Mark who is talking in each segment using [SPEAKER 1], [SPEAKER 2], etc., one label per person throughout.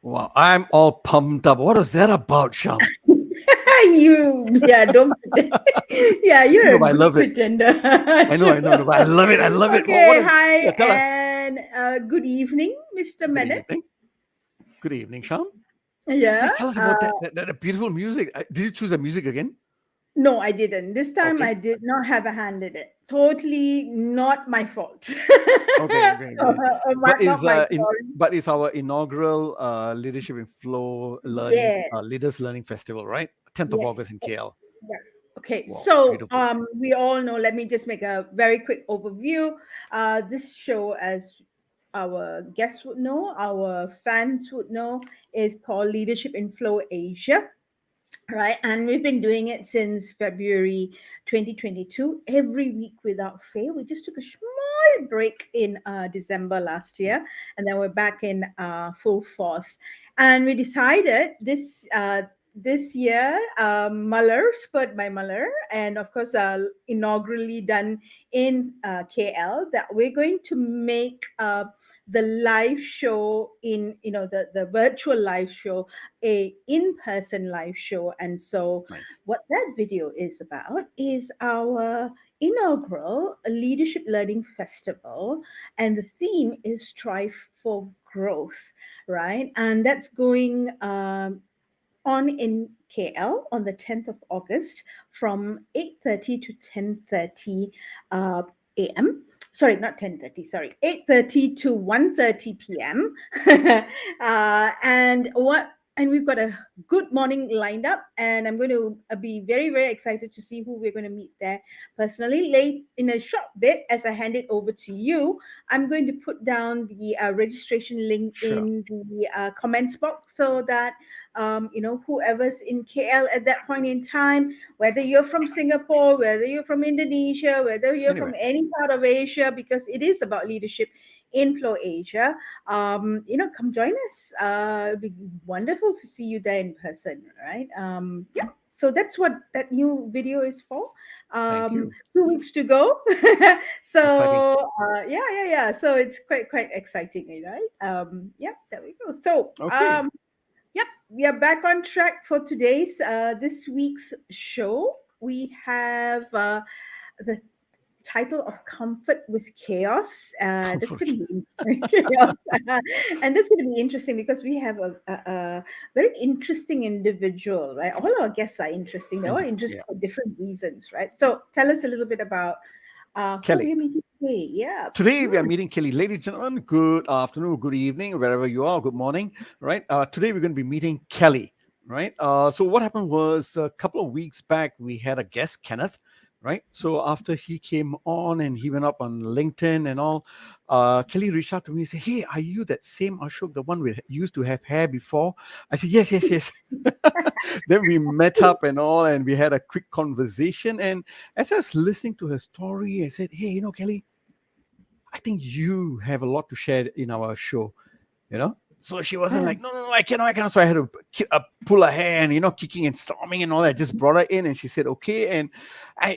[SPEAKER 1] Wow, I'm all pumped up. What is that about, Sham?
[SPEAKER 2] Don't pretend. Yeah, you're
[SPEAKER 1] No,
[SPEAKER 2] a
[SPEAKER 1] but I
[SPEAKER 2] good
[SPEAKER 1] love it.
[SPEAKER 2] pretender.
[SPEAKER 1] I know, no, but I love it. I love it. What
[SPEAKER 2] Okay,
[SPEAKER 1] is?
[SPEAKER 2] hi
[SPEAKER 1] Yeah, tell us.
[SPEAKER 2] and good evening, Mr.
[SPEAKER 1] Good
[SPEAKER 2] Menon.
[SPEAKER 1] evening. Good evening, Sham.
[SPEAKER 2] Yeah.
[SPEAKER 1] Just tell us about that beautiful music. Did you choose the music again?
[SPEAKER 2] No, I didn't. This time
[SPEAKER 1] Okay.
[SPEAKER 2] I did not have a hand in it. Totally not my fault.
[SPEAKER 1] Okay. Okay. Okay.
[SPEAKER 2] Not my
[SPEAKER 1] But it's our inaugural Leadership in Flow Learning Leaders
[SPEAKER 2] Yes.
[SPEAKER 1] Learning Festival, right? 10th of August
[SPEAKER 2] Yes.
[SPEAKER 1] in KL.
[SPEAKER 2] Yeah. Okay,
[SPEAKER 1] Wow,
[SPEAKER 2] so
[SPEAKER 1] beautiful.
[SPEAKER 2] we all know, let me just make a very quick overview. This show, as our guests would know, our fans would know, is called Leadership in Flow Asia, right? And we've been doing it since February 2022, every week without fail. We just took a small break in December last year, and then we're back in full force. And we decided this year, Muller, spurred by Muller, and of course, inaugurally done in KL, that we're going to make the live show the virtual live show a in-person live show. And so
[SPEAKER 1] Nice.
[SPEAKER 2] what that video is about is our inaugural leadership learning festival, and the theme is strive for growth, right? And that's going on in KL on the 10th of August from 8:30 to 10:30 a.m. Sorry, not 10:30, sorry, 8:30 to 1:30 p.m. And we've got a good morning lined up, and I'm going to be very, very excited to see who we're going to meet there personally. Late in a short bit, as I hand it over to you, I'm going to put down the registration link
[SPEAKER 1] Sure.
[SPEAKER 2] in the comments box, so that whoever's in KL at that point in time, whether you're from Singapore, whether you're from Indonesia, whether you're from
[SPEAKER 1] Anyway,
[SPEAKER 2] any part of Asia, because it is about leadership in Flow Asia, come join us. It'd be wonderful to see you there in person, right? Yeah. So that's what that new video is for.
[SPEAKER 1] thank you.
[SPEAKER 2] 2 weeks to go.
[SPEAKER 1] Exciting.
[SPEAKER 2] So yeah. So it's quite exciting, right? Yeah, there we go. So
[SPEAKER 1] Okay.
[SPEAKER 2] yep, we are back on track for today's this week's show. We have the title of Comfort with Chaos. That's
[SPEAKER 1] Comfort.
[SPEAKER 2] going to be chaos, and that's going to be interesting because we have a very interesting individual, right? All our guests are interesting. They're all interesting
[SPEAKER 1] Yeah.
[SPEAKER 2] for different reasons, right? So tell us a little bit about who
[SPEAKER 1] Kelly.
[SPEAKER 2] we're meeting today. Yeah.
[SPEAKER 1] Today we are meeting Kelly. Ladies and gentlemen, good afternoon, good evening, wherever you are, good morning, right? Today we're going to be meeting Kelly, right? So what happened was a couple of weeks back, we had a guest, Kenneth, right? So after he came on and he went up on LinkedIn and all, Kelly reached out to me and said, hey, are you that same Ashok, the one we used to have hair before? I said, yes, yes, yes. Then we met up and all, and we had a quick conversation. And as I was listening to her story, I said, hey, Kelly, I think you have a lot to share in our show, you know? So she wasn't like, no, no, no, I cannot. So I had to pull her hair and, kicking and storming and all that. Just brought her in and she said, okay. And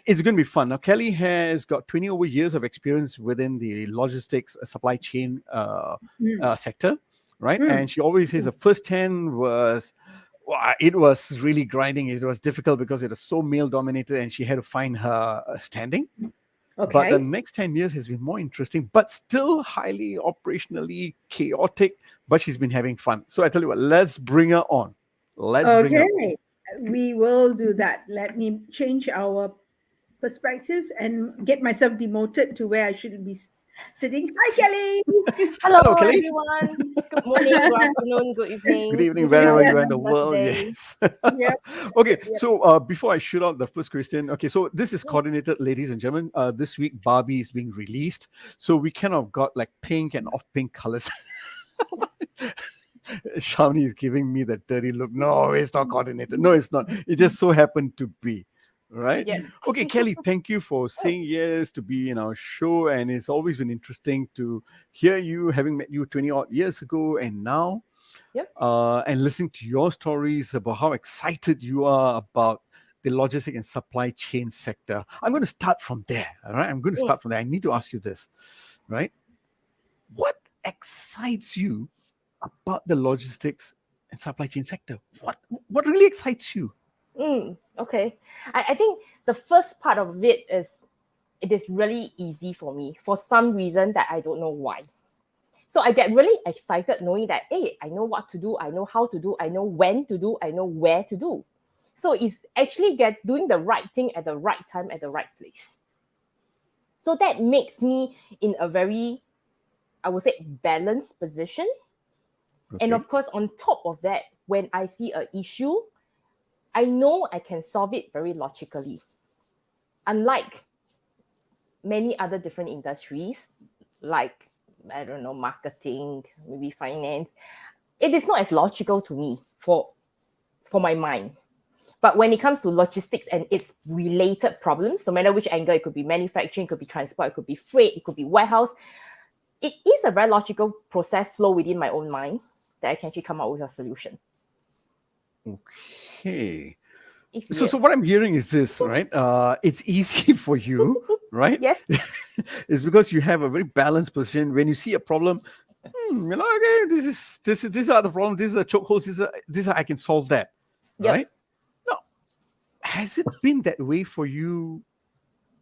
[SPEAKER 1] it's going to be fun. Now, Kelly has got 20 over years of experience within the logistics supply chain
[SPEAKER 2] Mm,
[SPEAKER 1] sector, right?
[SPEAKER 2] mm,
[SPEAKER 1] And she always says the first 10 was, wow, it was really grinding. It was difficult because it was so male dominated and she had to find her standing, but the
[SPEAKER 2] okay.
[SPEAKER 1] next 10 years has been more interesting, but still highly operationally chaotic. But she's been having fun. So I tell you what, let's bring her on. Let's bring her on.
[SPEAKER 2] Okay. We will do that. Let me change our perspectives and get myself demoted to where I should be sitting. Hi, Kelly.
[SPEAKER 3] Hello,
[SPEAKER 1] Hello, Kelly.
[SPEAKER 3] everyone. Good morning, good afternoon, good
[SPEAKER 1] Good
[SPEAKER 3] evening,
[SPEAKER 1] evening,
[SPEAKER 3] whichever
[SPEAKER 1] wherever
[SPEAKER 3] way
[SPEAKER 1] you
[SPEAKER 3] you
[SPEAKER 1] are in the
[SPEAKER 3] remember
[SPEAKER 1] world.
[SPEAKER 3] today.
[SPEAKER 1] Yes.
[SPEAKER 2] Yep,
[SPEAKER 1] Okay.
[SPEAKER 2] yep.
[SPEAKER 1] So before I shoot out the first question, okay. So this is coordinated, ladies and gentlemen. This week, Barbie is being released. So we kind of got like pink and off pink colors. Shawnee is giving me that dirty look. No, it's not coordinated. No, it's not. It just so happened to be. Right.
[SPEAKER 3] Yes.
[SPEAKER 1] Okay, Kelly, thank you for saying yes to be in our show. And it's always been interesting to hear you, having met you 20 odd years ago and now,
[SPEAKER 3] Yep.
[SPEAKER 1] and listening to your stories about how excited you are about the logistic and supply chain sector. I'm going to start from there. All right. I'm going to
[SPEAKER 3] Mm.
[SPEAKER 1] start from there. I need to ask you this, right? What excites you about the logistics and supply chain sector? What really excites you?
[SPEAKER 3] Okay. I think the first part of it is really easy for me for some reason that I don't know why. So I get really excited knowing that, hey, I know what to do, I know how to do, I know when to do, I know where to do. So it's actually doing the right thing at the right time at the right place. So that makes me in a very, I would say, balanced position. And
[SPEAKER 1] Okay.
[SPEAKER 3] of course, on top of that, when I see an issue, I know I can solve it very logically. Unlike many other different industries, like, I don't know, marketing, maybe finance, it is not as logical to me for my mind. But when it comes to logistics and its related problems, no matter which angle, it could be manufacturing, it could be transport, it could be freight, it could be warehouse, it is a very logical process flow within my own mind that I can actually come up with a solution.
[SPEAKER 1] Okay.
[SPEAKER 3] It's
[SPEAKER 1] So,
[SPEAKER 3] weird.
[SPEAKER 1] so what I'm hearing is this, right? It's easy for you, right?
[SPEAKER 3] Yes.
[SPEAKER 1] It's because you have a very balanced position. When you see a problem, okay, these are the problems. These are chokeholds. These are I can solve that,
[SPEAKER 3] Yep.
[SPEAKER 1] right? Now, has it been that way for you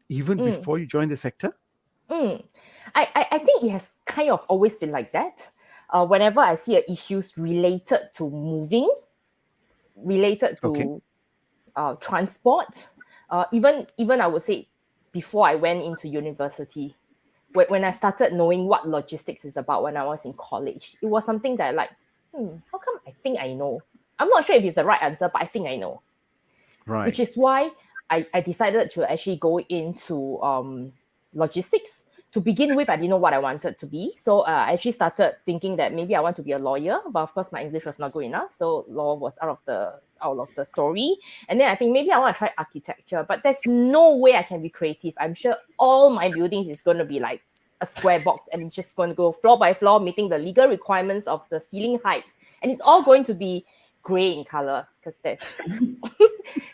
[SPEAKER 1] even before you joined the sector?
[SPEAKER 3] I think it has kind of always been like that. Whenever I see issues related to moving, related
[SPEAKER 1] Okay.
[SPEAKER 3] to transport, even I would say before I went into university, when I started knowing what logistics is about when I was in college, it was something that how come I think I know? I'm not sure if it's the right answer, but I think I know.
[SPEAKER 1] Right.
[SPEAKER 3] Which is why I decided to actually go into logistics. To begin with, I didn't know what I wanted to be. So I actually started thinking that maybe I want to be a lawyer, but of course my English was not good enough. So law was out of the story. And then I think maybe I want to try architecture, but there's no way I can be creative. I'm sure all my buildings is going to be like a square box and just going to go floor by floor, meeting the legal requirements of the ceiling height. And it's all going to be gray in color because that's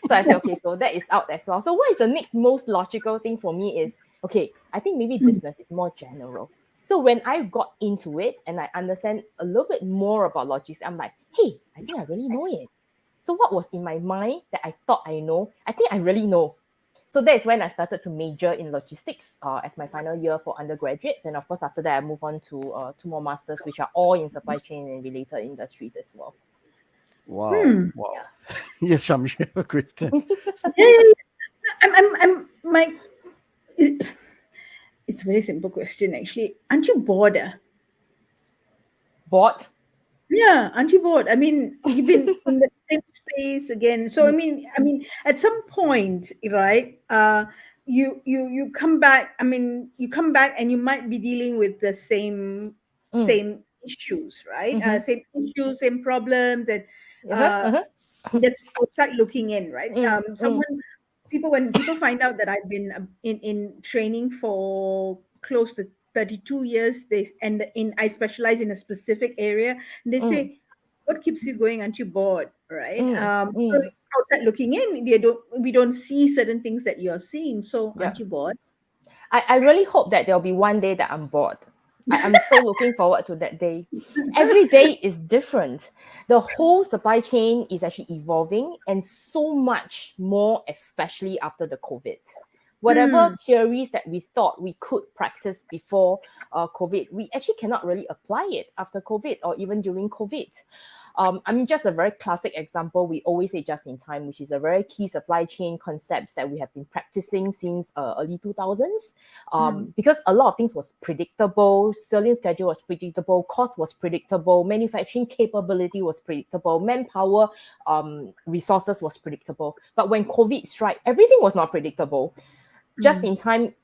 [SPEAKER 3] so I said, okay, so that is out as well. So what is the next most logical thing for me is, okay, I think maybe business is more general. So when I got into it and I understand a little bit more about logistics, I'm like, hey, I think I really know it. So what was in my mind that I thought I know, I think I really know. So that's when I started to major in logistics as my final year for undergraduates. And of course, after that, I moved on to 2 more masters, which are all in supply chain and related industries as well.
[SPEAKER 1] Wow. Wow. Yes, Sham, you have a question.
[SPEAKER 2] It's a very simple question, actually. Aren't you bored?
[SPEAKER 3] Bored?
[SPEAKER 2] Yeah, aren't you bored? I mean, you've been in the same space again. So I mean, at some point, right? You come back. I mean, you come back and you might be dealing with the same issues, right? Same issues, same problems, and that's outside looking in, right? When people find out that I've been in training for close to 32 years, I specialize in a specific area, and they say, what keeps you going? Aren't you bored? Right? So outside looking in, we don't see certain things that you're seeing. So
[SPEAKER 3] Yeah.
[SPEAKER 2] aren't you bored?
[SPEAKER 3] I really hope that there'll be one day that I'm bored. I'm so looking forward to that day. Every day is different. The whole supply chain is actually evolving, and so much more, especially after the COVID. Whatever theories that we thought we could practice before COVID, we actually cannot really apply it after COVID or even during COVID. I mean, just a very classic example, we always say just in time, which is a very key supply chain concepts that we have been practicing since early 2000s. Because a lot of things was predictable, selling schedule was predictable, cost was predictable, manufacturing capability was predictable, manpower resources was predictable. But when COVID struck, everything was not predictable. Just in time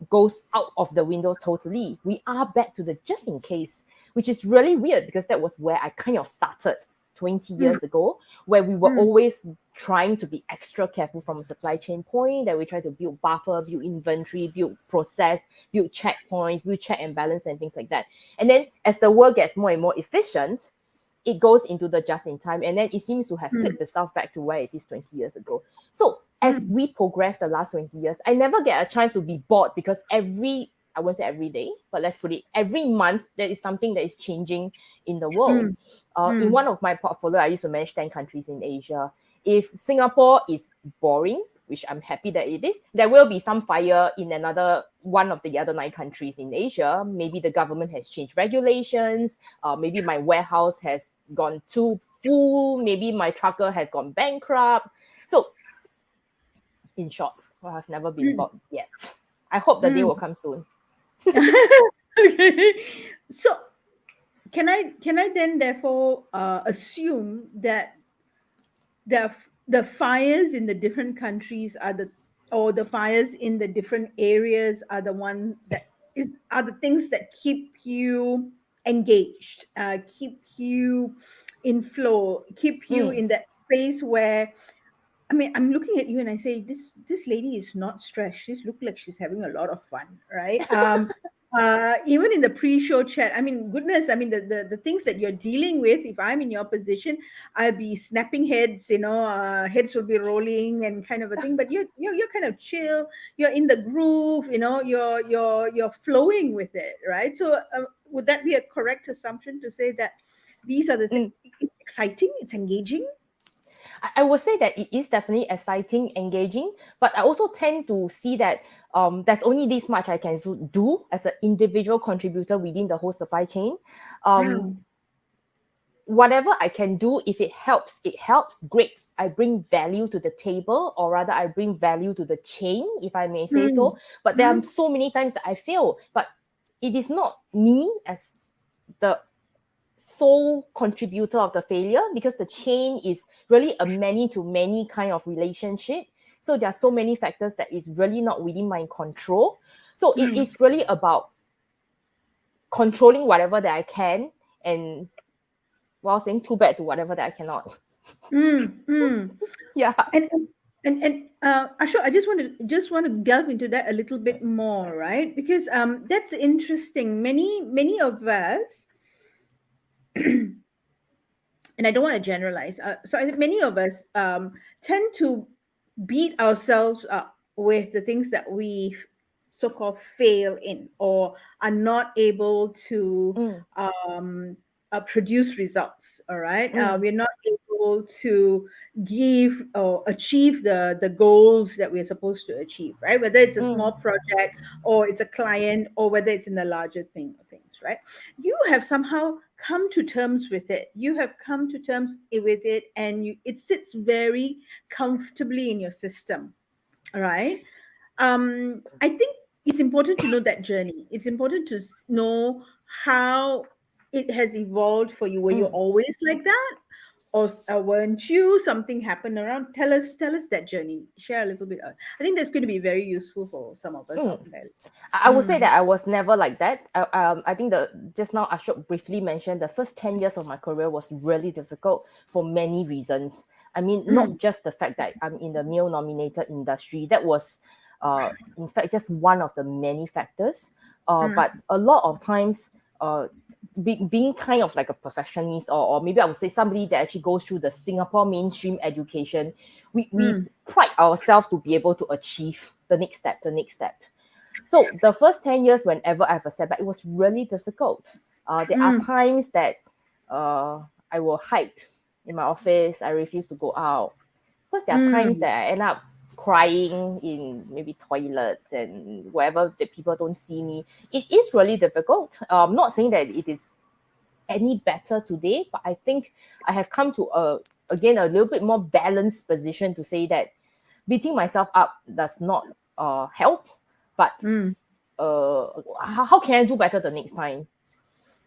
[SPEAKER 3] goes out of the window totally. We are back to the just in case, which is really weird because that was where I kind of started 20 years ago, where we were always trying to be extra careful from a supply chain point, that we try to build buffer, build inventory, build process, build checkpoints, build check and balance and things like that. And then as the world gets more and more efficient, it goes into the just in time, and then it seems to have flipped itself back to where it is 20 years ago. So as we progress the last 20 years, I never get a chance to be bored because every I won't say every day, but let's put it every month, there is something that is changing in the world. In one of my portfolio, I used to manage 10 countries in Asia. If Singapore is boring, which I'm happy that it is, there will be some fire in another one of the other 9 countries in Asia. Maybe the government has changed regulations. Maybe my warehouse has gone too full. Maybe my trucker has gone bankrupt. So, in short, I have never been bought yet. I hope the day will come soon.
[SPEAKER 2] Okay. So can I then therefore assume that the fires in the different countries or the fires in the different areas are the one that are the things that keep you engaged, keep you in flow, keep you in that space where, I mean, I'm looking at you and I say, this lady is not stressed. She's looking like she's having a lot of fun, right? Even in the pre-show chat, I mean, goodness, I mean, the things that you're dealing with, if I'm in your position, I'll be snapping heads, heads will be rolling and kind of a thing. But you're kind of chill. You're in the groove, you're flowing with it, right? So would that be a correct assumption to say that these are the things? It's exciting, it's engaging?
[SPEAKER 3] I would say that it is definitely exciting, engaging, but I also tend to see that there's only this much I can do as an individual contributor within the whole supply chain. Whatever I can do, if it helps, great. I bring value to the table, or rather I bring value to the chain, if I may say so. But there are so many times that I fail, but it is not me as the sole contributor of the failure, because the chain is really a many to many kind of relationship. So there are so many factors that is really not within my control. So it is really about controlling whatever that I can, and while saying too bad to whatever that I cannot. Yeah.
[SPEAKER 2] And Ashok, I just want to delve into that a little bit more, right? Because that's interesting. Many of us, and I don't want to generalize. So I think many of us tend to beat ourselves up with the things that we so-called fail in or are not able to produce results. All right, we're not able to give or achieve the goals that we're supposed to achieve, right? Whether it's a small project or it's a client or whether it's in the larger things, right? You have somehow come to terms with it. You have come to terms with it, and it sits very comfortably in your system. All right. I think it's important to know that journey. It's important to know how it has evolved for you. Were you always like that, or weren't you? Something happened around. Tell us that journey. Share a little bit. I think that's going to be very useful for some of us out there.
[SPEAKER 3] I would say that I was never like that. I think just now Ashok briefly mentioned the first 10 years of my career was really difficult for many reasons. I mean, not just the fact that I'm in the male-dominated industry. That was, in fact, just one of the many factors. But a lot of times, being kind of like a perfectionist, or maybe I would say somebody that actually goes through the Singapore mainstream education, we pride ourselves to be able to achieve the next step. So the first 10 years, whenever I have a setback, it was really difficult. There are times that I will hide in my office. I refuse to go out. Because there are times that I end up crying in maybe toilets and wherever that people don't see me. It is really difficult. I'm not saying that it is any better today, but I think I have come to again a little bit more balanced position to say that beating myself up does not help, but how can I do better the next time?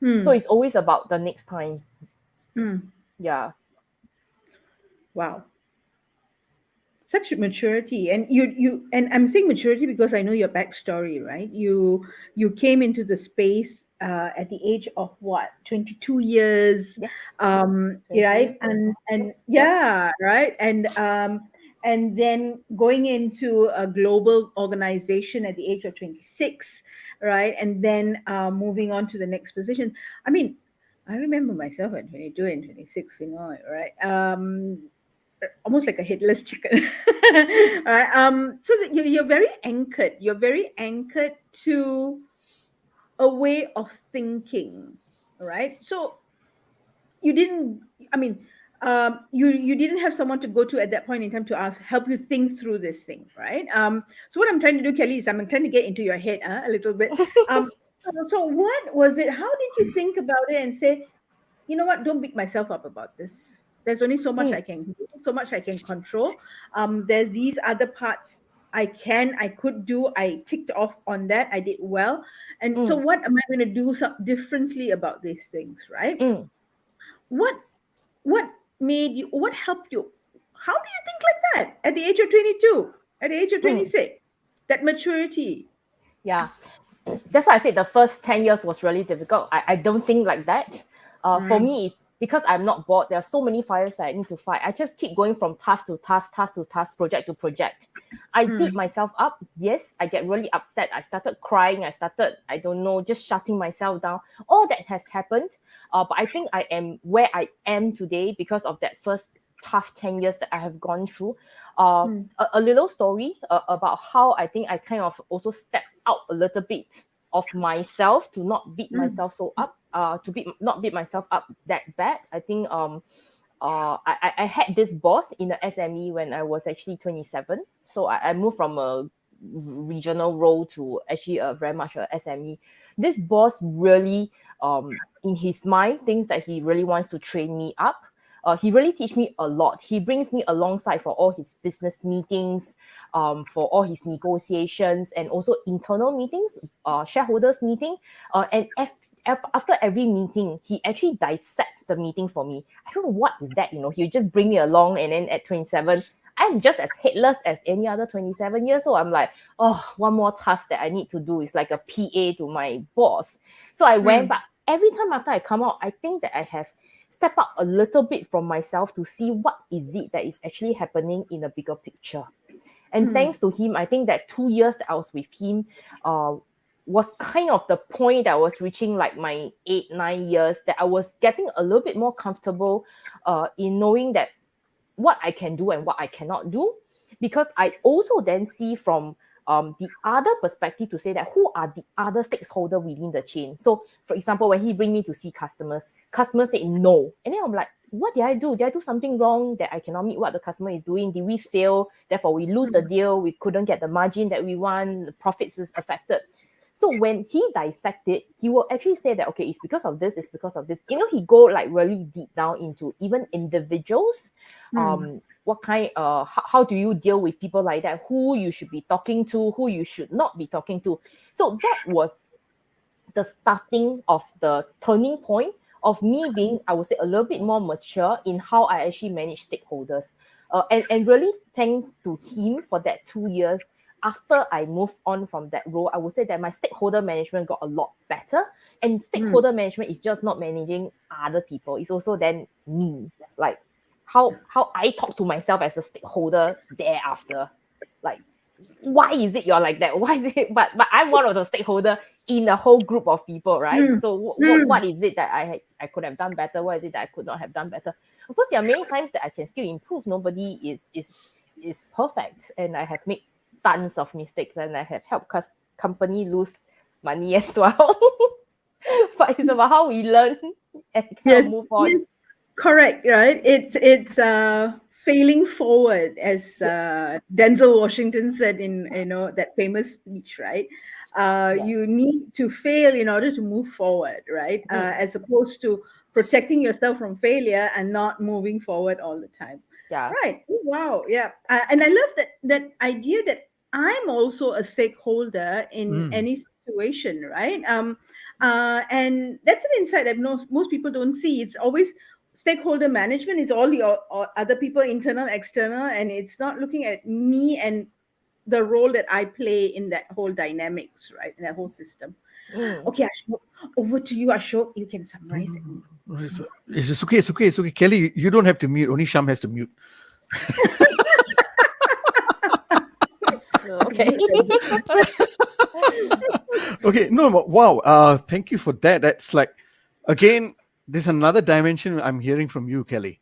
[SPEAKER 3] So it's always about the next time. Yeah.
[SPEAKER 2] Wow. Such maturity. And you and I'm saying maturity because I know your backstory, right? You came into the space at the age of what, 22 years, right? And yeah, right. And then going into a global organization at the age of 26, right? And then moving on to the next position. I mean, I remember myself at 22 and 26, right? Almost like a headless chicken. All right. So that you're very anchored. You're very anchored to a way of thinking, right? So you didn't, I mean, you didn't have someone to go to at that point in time to ask, help you think through this thing, right? So what I'm trying to do, Kelly, is I'm trying to get into your head a little bit. So what was it? How did you think about it and say, you know what, don't beat myself up about this. There's only so much
[SPEAKER 3] Mm,
[SPEAKER 2] I can do, so much I can control. There's these other parts I could do. I ticked off on that. I did well. And so
[SPEAKER 3] mm,
[SPEAKER 2] what am I going to do differently about these things, right?
[SPEAKER 3] mm,
[SPEAKER 2] What what made you, what helped you? How do you think like that at the age of 22, at the age of
[SPEAKER 3] mm.
[SPEAKER 2] 26? That maturity.
[SPEAKER 3] Yeah. That's why I said the first 10 years was really difficult. I don't think like that. For
[SPEAKER 2] Mm,
[SPEAKER 3] me, it's because I'm not bored. There are so many fires that I need to fight. I just keep going from task to task, task to task, project to project. I beat
[SPEAKER 2] mm,
[SPEAKER 3] myself up. Yes, I get really upset. I started crying. I started, I don't know, just shutting myself down. All that has happened. But I think I am where I am today because of that first tough 10 years that I have gone through.
[SPEAKER 2] mm,
[SPEAKER 3] A little story about how I think I kind of also stepped out a little bit of myself to not beat
[SPEAKER 2] mm,
[SPEAKER 3] myself so up, not beat myself up that bad. I think I had this boss in the SME when I was actually 27. So I moved from a regional role to actually a very much a SME. This boss really, in his mind, thinks that he really wants to train me up. He really teach me a lot. He brings me alongside for all his business meetings, for all his negotiations, and also internal meetings, shareholders meeting. After every meeting, he actually dissects the meeting for me. I don't know what is that. He'll just bring me along, and then at 27, I'm just as headless as any other 27 years old. I'm like, oh, one more task that I need to do is like a PA to my boss. So I went
[SPEAKER 2] mm,
[SPEAKER 3] back. Every time after I come out, I think that I have step up a little bit from myself to see what is it that is actually happening in a bigger picture. And
[SPEAKER 2] mm,
[SPEAKER 3] thanks to him, I think that 2 years that I was with him uh, was kind of the point that I was reaching like my 8, 9 years, that I was getting a little bit more comfortable in knowing that what I can do and what I cannot do. Because I also then see from the other perspective to say that who are the other stakeholder within the chain. So, for example, when he bring me to see customers say no, and then I'm like, what did I do? Did I do something wrong that I cannot meet what the customer is doing? Did we fail? Therefore, we lose the
[SPEAKER 2] mm,
[SPEAKER 3] deal. We couldn't get the margin that we want. The profits is affected. So when he dissect it, he will actually say that, okay, it's because of this, it's because of this. He go like really deep down into even individuals.
[SPEAKER 2] mm,
[SPEAKER 3] What kind, how do you deal with people like that? Who you should be talking to, who you should not be talking to. So that was the starting of the turning point of me being, I would say, a little bit more mature in how I actually manage stakeholders. And really thanks to him for that 2 years. After I moved on from that role, I would say that my stakeholder management got a lot better. And
[SPEAKER 2] mm.
[SPEAKER 3] stakeholder management is just not managing other people. It's also then me, like how I talk to myself as a stakeholder thereafter. Like, why is it you're like that? Why is it? But I'm one of the stakeholder in a whole group of people, right?
[SPEAKER 2] Mm,
[SPEAKER 3] So what
[SPEAKER 2] mm.
[SPEAKER 3] is it that I could have done better? What is it that I could not have done better? Of course, there are many times that I can still improve. Nobody is perfect, and I have made tons of mistakes, and I have helped company lose money as well. But it's about how we learn and kind of
[SPEAKER 2] Yes,
[SPEAKER 3] move on.
[SPEAKER 2] yes, correct, right? It's failing forward, as
[SPEAKER 3] Yeah,
[SPEAKER 2] Denzel Washington said in that famous speech, right?
[SPEAKER 3] yeah,
[SPEAKER 2] You need to fail in order to move forward, right?
[SPEAKER 3] mm,
[SPEAKER 2] As opposed to protecting yourself from failure and not moving forward all the time.
[SPEAKER 3] yeah,
[SPEAKER 2] Right. Oh, wow. Yeah. And I love that idea that I'm also a stakeholder in
[SPEAKER 1] Mm.
[SPEAKER 2] any situation, right? And that's an insight that most people don't see. It's always stakeholder management is all the other people, internal, external, and it's not looking at me and the role that I play in that whole dynamics, right? In that whole system.
[SPEAKER 3] mm.
[SPEAKER 2] Okay, Ashok, over to you, Ashok. You can
[SPEAKER 1] No,
[SPEAKER 2] summarize
[SPEAKER 1] no,
[SPEAKER 2] it.
[SPEAKER 1] no. It's okay. It's okay. It's okay. Kelly, you don't have to mute. Only Sham has to mute.
[SPEAKER 3] Okay.
[SPEAKER 1] Okay. No. Wow. Thank you for that. That's like, again, there's another dimension I'm hearing from you, Kelly.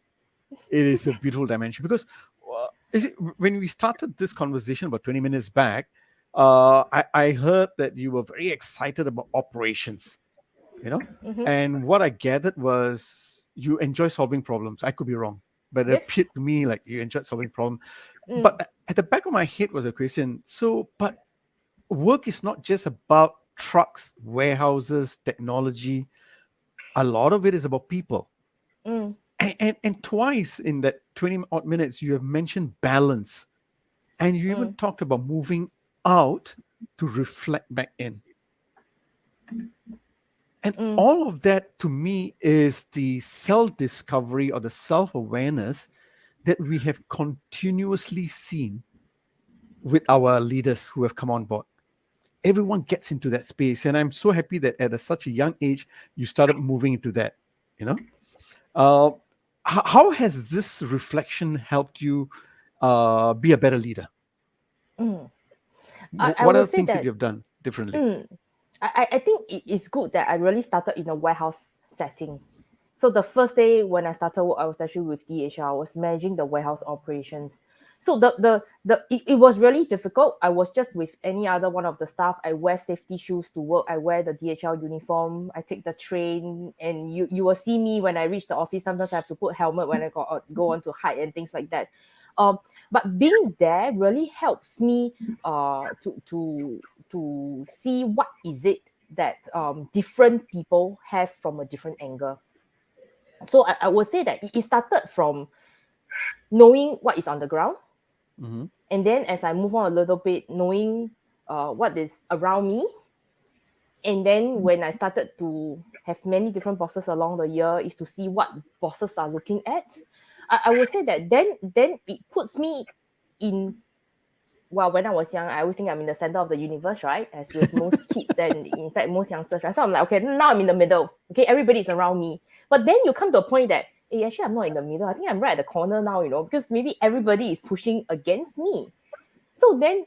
[SPEAKER 1] It is a beautiful dimension because is it, when we started this conversation about 20 minutes back, I heard that you were very excited about operations, you know,
[SPEAKER 3] Mm-hmm.
[SPEAKER 1] and what I gathered was you enjoy solving problems. I could be wrong, but it
[SPEAKER 3] Yes.
[SPEAKER 1] appeared to me like you enjoyed solving problems.
[SPEAKER 3] Mm,
[SPEAKER 1] But at the back of my head was a question. So, but work is not just about trucks, warehouses, technology. A lot of it is about people.
[SPEAKER 3] mm,
[SPEAKER 1] And twice in that 20 odd minutes, you have mentioned balance. And you even
[SPEAKER 3] mm,
[SPEAKER 1] talked about moving out to reflect back in. And
[SPEAKER 3] mm,
[SPEAKER 1] all of that to me is the self discovery or the self awareness that we have continuously seen with our leaders who have come on board. Everyone gets into that space. And I'm so happy that at such a young age, you started moving into that, you know? Uh, how has this reflection helped you be a better leader?
[SPEAKER 3] mm. I
[SPEAKER 1] What are
[SPEAKER 3] will
[SPEAKER 1] the
[SPEAKER 3] say
[SPEAKER 1] things that
[SPEAKER 3] that
[SPEAKER 1] you've done differently?
[SPEAKER 3] mm, I think it's good that I really started in a warehouse setting. So the first day when I started work, I was actually with DHL. I was managing the warehouse operations. So it was really difficult. I was just with any other one of the staff. I wear safety shoes to work. I wear the DHL uniform. I take the train, and you will see me when I reach the office. Sometimes I have to put helmet when I go on to hike and things like that. Um, but being there really helps me to see what is it that different people have from a different angle. So I would say that it started from knowing what is on the ground,
[SPEAKER 1] Hmm.
[SPEAKER 3] and then as I move on a little bit, knowing what is around me, and then when I started to have many different bosses along the year, is to see what bosses are looking at. I would say that then it puts me in, well, when I was young, I always think I'm in the center of the universe, right? As with most kids and in fact most youngsters, right? So I'm like, okay, now I'm in the middle. Okay, everybody's around me. But then you come to a point that, hey, actually I'm not in the middle. I think I'm right at the corner now, because maybe everybody is pushing against me. So then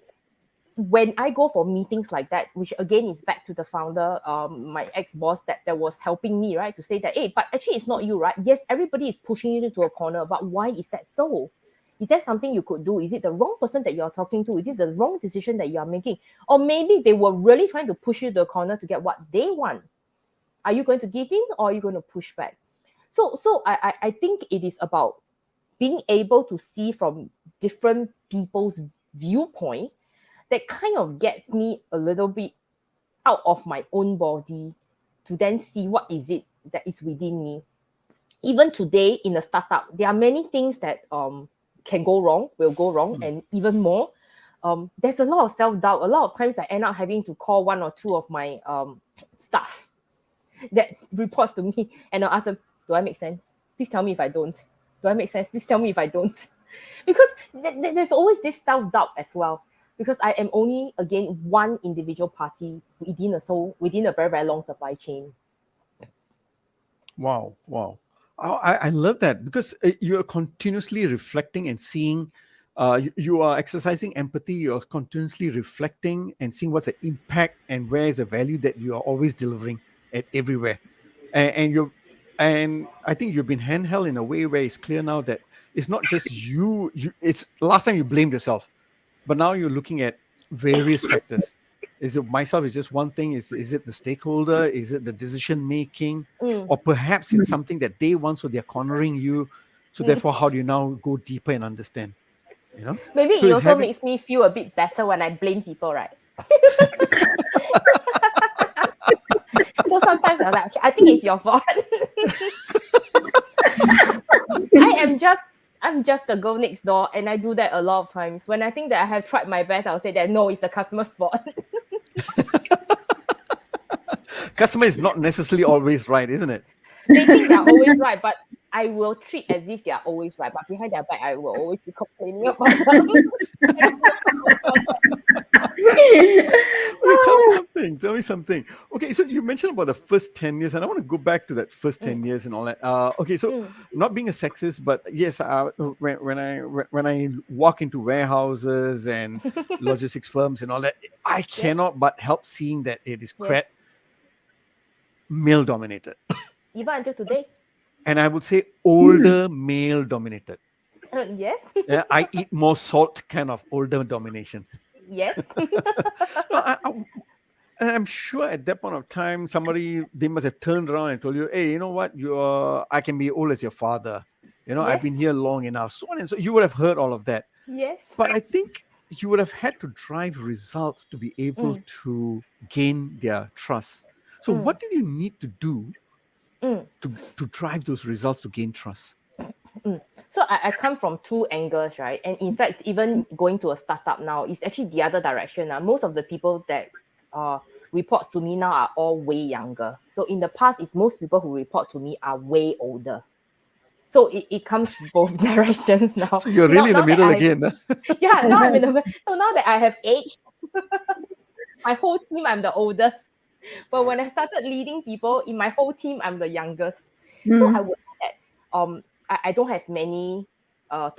[SPEAKER 3] when I go for meetings like that, which again is back to the founder, my ex-boss that was helping me, right? To say that, hey, but actually it's not you, right? Yes, everybody is pushing you into a corner, but why is that so? Is there something you could do? Is it the wrong person that you're talking to? Is it the wrong decision that you're making? Or maybe they were really trying to push you to the corner to get what they want. Are you going to give in or are you going to push back? So I think it is about being able to see from different people's viewpoint that kind of gets me a little bit out of my own body to then see what is it that is within me. Even today in a startup, there are many things that can go wrong, will go wrong,
[SPEAKER 1] Mm.
[SPEAKER 3] and even more. There's a lot of self-doubt. A lot of times I end up having to call one or two of my staff that reports to me, and I'll ask them, do I make sense? Please tell me if I don't. Do I make sense? Please tell me if I don't. Because there's always this self-doubt as well. Because I am only, again, one individual party within a very, very long supply chain.
[SPEAKER 1] Wow, wow. I love that because you're continuously reflecting and seeing, you are exercising empathy, you're continuously reflecting and seeing what's the impact and where is the value that you are always delivering at everywhere. And you're, and I think you've been handheld in a way where it's clear now that it's not just it's last time you blamed yourself, but now you're looking at various factors. Is it myself is just one thing? Is it the stakeholder? Is it the decision making?
[SPEAKER 3] Mm,
[SPEAKER 1] Or perhaps it's something that they want, so they're cornering you. So
[SPEAKER 3] mm.
[SPEAKER 1] therefore, how do you now go deeper and understand? You know?
[SPEAKER 3] Maybe
[SPEAKER 1] So
[SPEAKER 3] it
[SPEAKER 1] it's
[SPEAKER 3] also
[SPEAKER 1] having
[SPEAKER 3] makes me feel a bit better when I blame people, right? So sometimes I'm like, okay, I think it's your fault. I am just I'm just the girl next door, and I do that a lot of times. When I think that I have tried my best, I'll say that no, it's the customer's fault.
[SPEAKER 1] customer is not necessarily always right, isn't it?
[SPEAKER 3] They think they're always right, but I will treat as if they're always right. But behind their back, I will always be complaining about them.
[SPEAKER 1] Okay, tell me something. Tell me something. Okay, so you mentioned about the first 10 years, and I want to go back to that first 10 years and all that. Okay, so
[SPEAKER 3] Mm,
[SPEAKER 1] not being a sexist, but yes, when I walk into warehouses and logistics firms and all that, I
[SPEAKER 3] yes,
[SPEAKER 1] cannot but help seeing that it is
[SPEAKER 3] yes.
[SPEAKER 1] quite male dominated.
[SPEAKER 3] Even until today.
[SPEAKER 1] And I would say older male dominated.
[SPEAKER 3] Yes.
[SPEAKER 1] Yeah, I eat more salt kind of older domination.
[SPEAKER 3] Yes.
[SPEAKER 1] And I'm sure at that point of time, they must have turned around and told you, "Hey, you know what? I can be old as your father. I've
[SPEAKER 3] Yes.
[SPEAKER 1] been here long enough." So on and so you would have heard all of that.
[SPEAKER 3] Yes.
[SPEAKER 1] But I think you would have had to drive results to be able
[SPEAKER 3] Mm,
[SPEAKER 1] to gain their trust. So
[SPEAKER 3] mm,
[SPEAKER 1] what did you need to do
[SPEAKER 3] mm,
[SPEAKER 1] to drive those results to gain trust?
[SPEAKER 3] mm. So I come from two angles, right? And in fact, even going to a startup now is actually the other direction. Now, most of the people that reports to me now are all way younger. So in the past, it's most people who report to me are way older. So it comes both directions now.
[SPEAKER 1] So you're
[SPEAKER 3] Now,
[SPEAKER 1] really in the
[SPEAKER 3] now that
[SPEAKER 1] middle
[SPEAKER 3] I have,
[SPEAKER 1] again. Huh?
[SPEAKER 3] yeah, now I'm in the, so now that I have aged, my whole team, I'm the oldest. But when I started leading people in my whole team, I'm the youngest. So I
[SPEAKER 2] Mm.
[SPEAKER 3] would say that I don't have many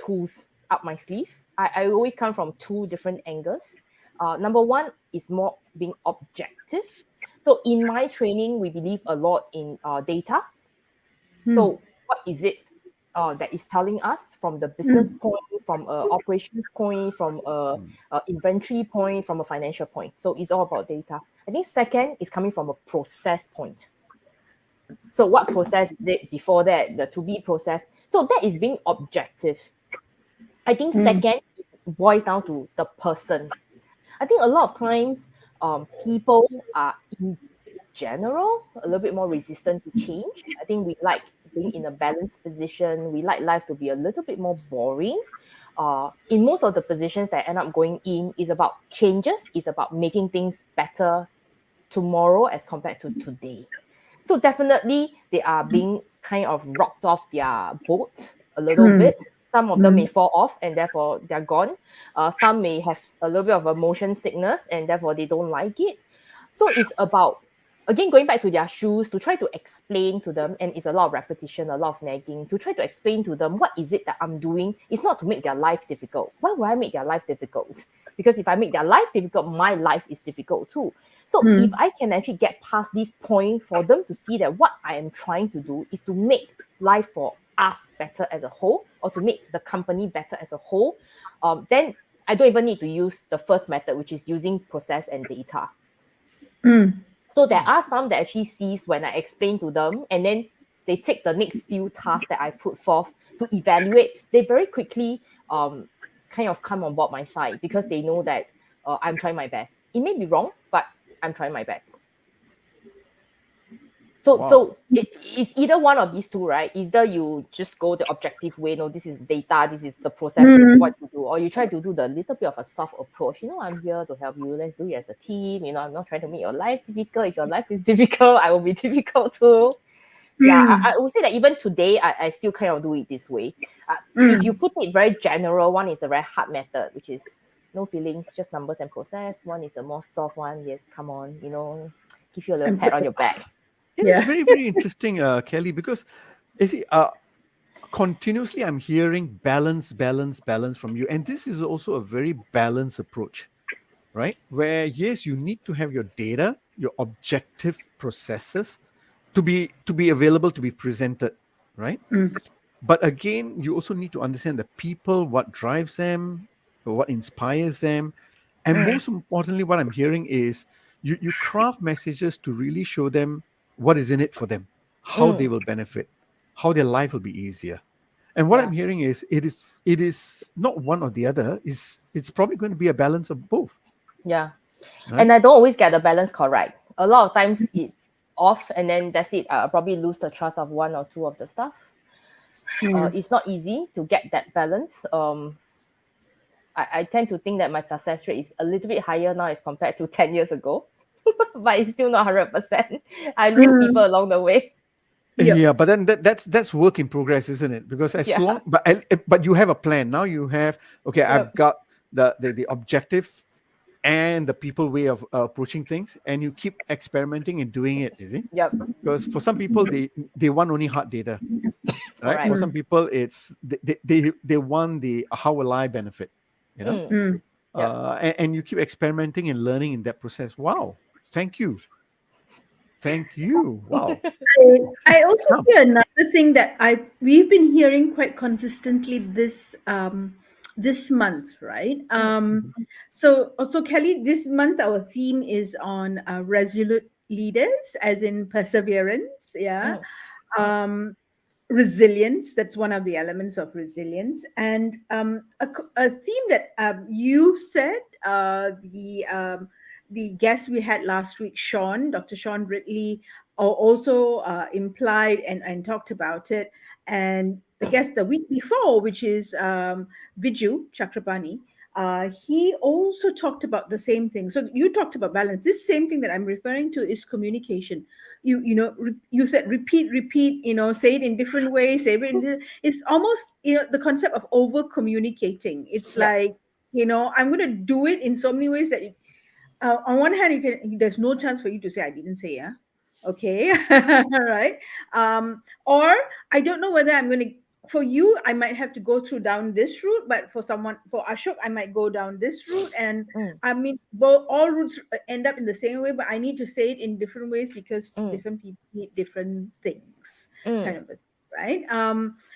[SPEAKER 3] tools up my sleeve. I always come from two different angles. Number one is more being objective. So in my training, we believe a lot in data.
[SPEAKER 2] Mm.
[SPEAKER 3] So what is it that is telling us from the business
[SPEAKER 2] Mm.
[SPEAKER 3] point, from a operations point, from a inventory point, from a financial point? So it's all about data. I think second is coming from a process point. So what process is it before that, the to be process? So that is being objective. I think
[SPEAKER 2] Mm.
[SPEAKER 3] second boils down to the person. I think a lot of times people are in general a little bit more resistant to change. I think we like being in a balanced position. We like life to be a little bit more boring. In most of the positions that I end up going in is about changes, is about making things better tomorrow as compared to today. So definitely they are being kind of rocked off their boat a little
[SPEAKER 2] Mm.
[SPEAKER 3] bit. Some of them may
[SPEAKER 2] Mm.
[SPEAKER 3] fall off and therefore they're gone. Some may have a little bit of a motion sickness and therefore they don't like it. So it's about, again, going back to their shoes to try to explain to them, and it's a lot of repetition, a lot of nagging, to try to explain to them what is it that I'm doing. It's not to make their life difficult. Why would I make their life difficult? Because if I make their life difficult, my life is difficult too. So if
[SPEAKER 2] Mm.
[SPEAKER 3] I can actually get past this point for them to see that what I am trying to do is to make life for us better as a whole, or to make the company better as a whole, then I don't even need to use the first method, which is using process and data.
[SPEAKER 2] Mm.
[SPEAKER 3] So there are some that actually sees when I explain to them, and then they take the next few tasks that I put forth to evaluate. They very quickly kind of come on board my side because they know that I'm trying my best. It may be wrong, but I'm trying my best. So,
[SPEAKER 1] Wow.
[SPEAKER 3] so it's either one of these two, right? Either you just go the objective way, no, this is data, this is the process, this is
[SPEAKER 2] Mm.
[SPEAKER 3] what you do, or you try to do the little bit of a soft approach. I'm here to help you. Let's do it as a team. I'm not trying to make your life difficult. If your life is difficult, I will be difficult too. Yeah,
[SPEAKER 2] Mm.
[SPEAKER 3] I would say that even today, I still kind of do it this way. If you
[SPEAKER 2] Mm.
[SPEAKER 3] put it very general, one is the very hard method, which is no feelings, just numbers and process. One is a more soft one. Yes, come on, give you a little pat on your back.
[SPEAKER 1] It is
[SPEAKER 2] Yeah.
[SPEAKER 1] very, very interesting, Kelly, because you see, continuously I'm hearing balance, balance, balance from you. And this is also a very balanced approach, right? Where yes, you need to have your data, your objective processes to be available, to be presented, right?
[SPEAKER 2] Mm.
[SPEAKER 1] But again, you also need to understand the people, what drives them, what inspires them. And
[SPEAKER 3] Mm,
[SPEAKER 1] most importantly, what I'm hearing is you craft messages to really show them what is in it for them, how they
[SPEAKER 3] mm,
[SPEAKER 1] will benefit, how their life will be easier. And what I'm
[SPEAKER 3] yeah.
[SPEAKER 1] hearing is it is not one or the other. It's probably going to be a balance of both,
[SPEAKER 3] Yeah.
[SPEAKER 1] right?
[SPEAKER 3] And I don't always get the balance correct. A lot of times it's off, and then that's it. I'll probably lose the trust of one or two of the staff.
[SPEAKER 2] Mm.
[SPEAKER 3] It's not easy to get that balance. I tend to think that my success rate is a little bit higher now as compared to 10 years ago, but it's still not 100%. I lose
[SPEAKER 2] Mm.
[SPEAKER 3] people along the way.
[SPEAKER 2] Yep.
[SPEAKER 1] Yeah, but then that's work in progress, isn't it? Because as
[SPEAKER 3] Yeah.
[SPEAKER 1] long but you have a plan now. You have okay. I've
[SPEAKER 3] Yep.
[SPEAKER 1] got the objective and the people way of approaching things, and you keep experimenting and doing it. Is it?
[SPEAKER 3] Yep.
[SPEAKER 1] Because for some people they want only hard data, right? For
[SPEAKER 3] Correct.
[SPEAKER 1] some
[SPEAKER 2] Mm.
[SPEAKER 1] people it's they want the how will I benefit, you know?
[SPEAKER 3] Mm.
[SPEAKER 2] Mm.
[SPEAKER 3] Yep.
[SPEAKER 1] And you keep experimenting and learning in that process. Wow! Thank you. Wow.
[SPEAKER 2] I also
[SPEAKER 1] Come.
[SPEAKER 2] hear another thing that we've been hearing quite consistently this this month, right? So Kelly, this month our theme is on resolute leaders, as in perseverance. Yeah.
[SPEAKER 3] Mm,
[SPEAKER 2] Um, Resilience, that's one of the elements of resilience. And a theme that you said, the guest we had last week, Dr. Sean Ridley, also implied and talked about it. And the guest the week before, which is Viju Chakrapani, he also talked about the same thing. So you talked about balance. This same thing that I'm referring to is communication. You said repeat, say it in different ways, it's almost, the concept of over communicating. It's
[SPEAKER 3] yep.
[SPEAKER 2] like, I'm going to do it in so many ways that on one hand, there's no chance for you to say I didn't say, yeah, okay. Right. Or I don't know whether I'm going to, for you I might have to go through down this route, but for Ashok I might go down this route. And
[SPEAKER 3] Mm,
[SPEAKER 2] I mean, both all routes end up in the same way, but I need to say it in different ways because
[SPEAKER 3] mm,
[SPEAKER 2] different people need different things, kind
[SPEAKER 3] mm,
[SPEAKER 2] of a, right.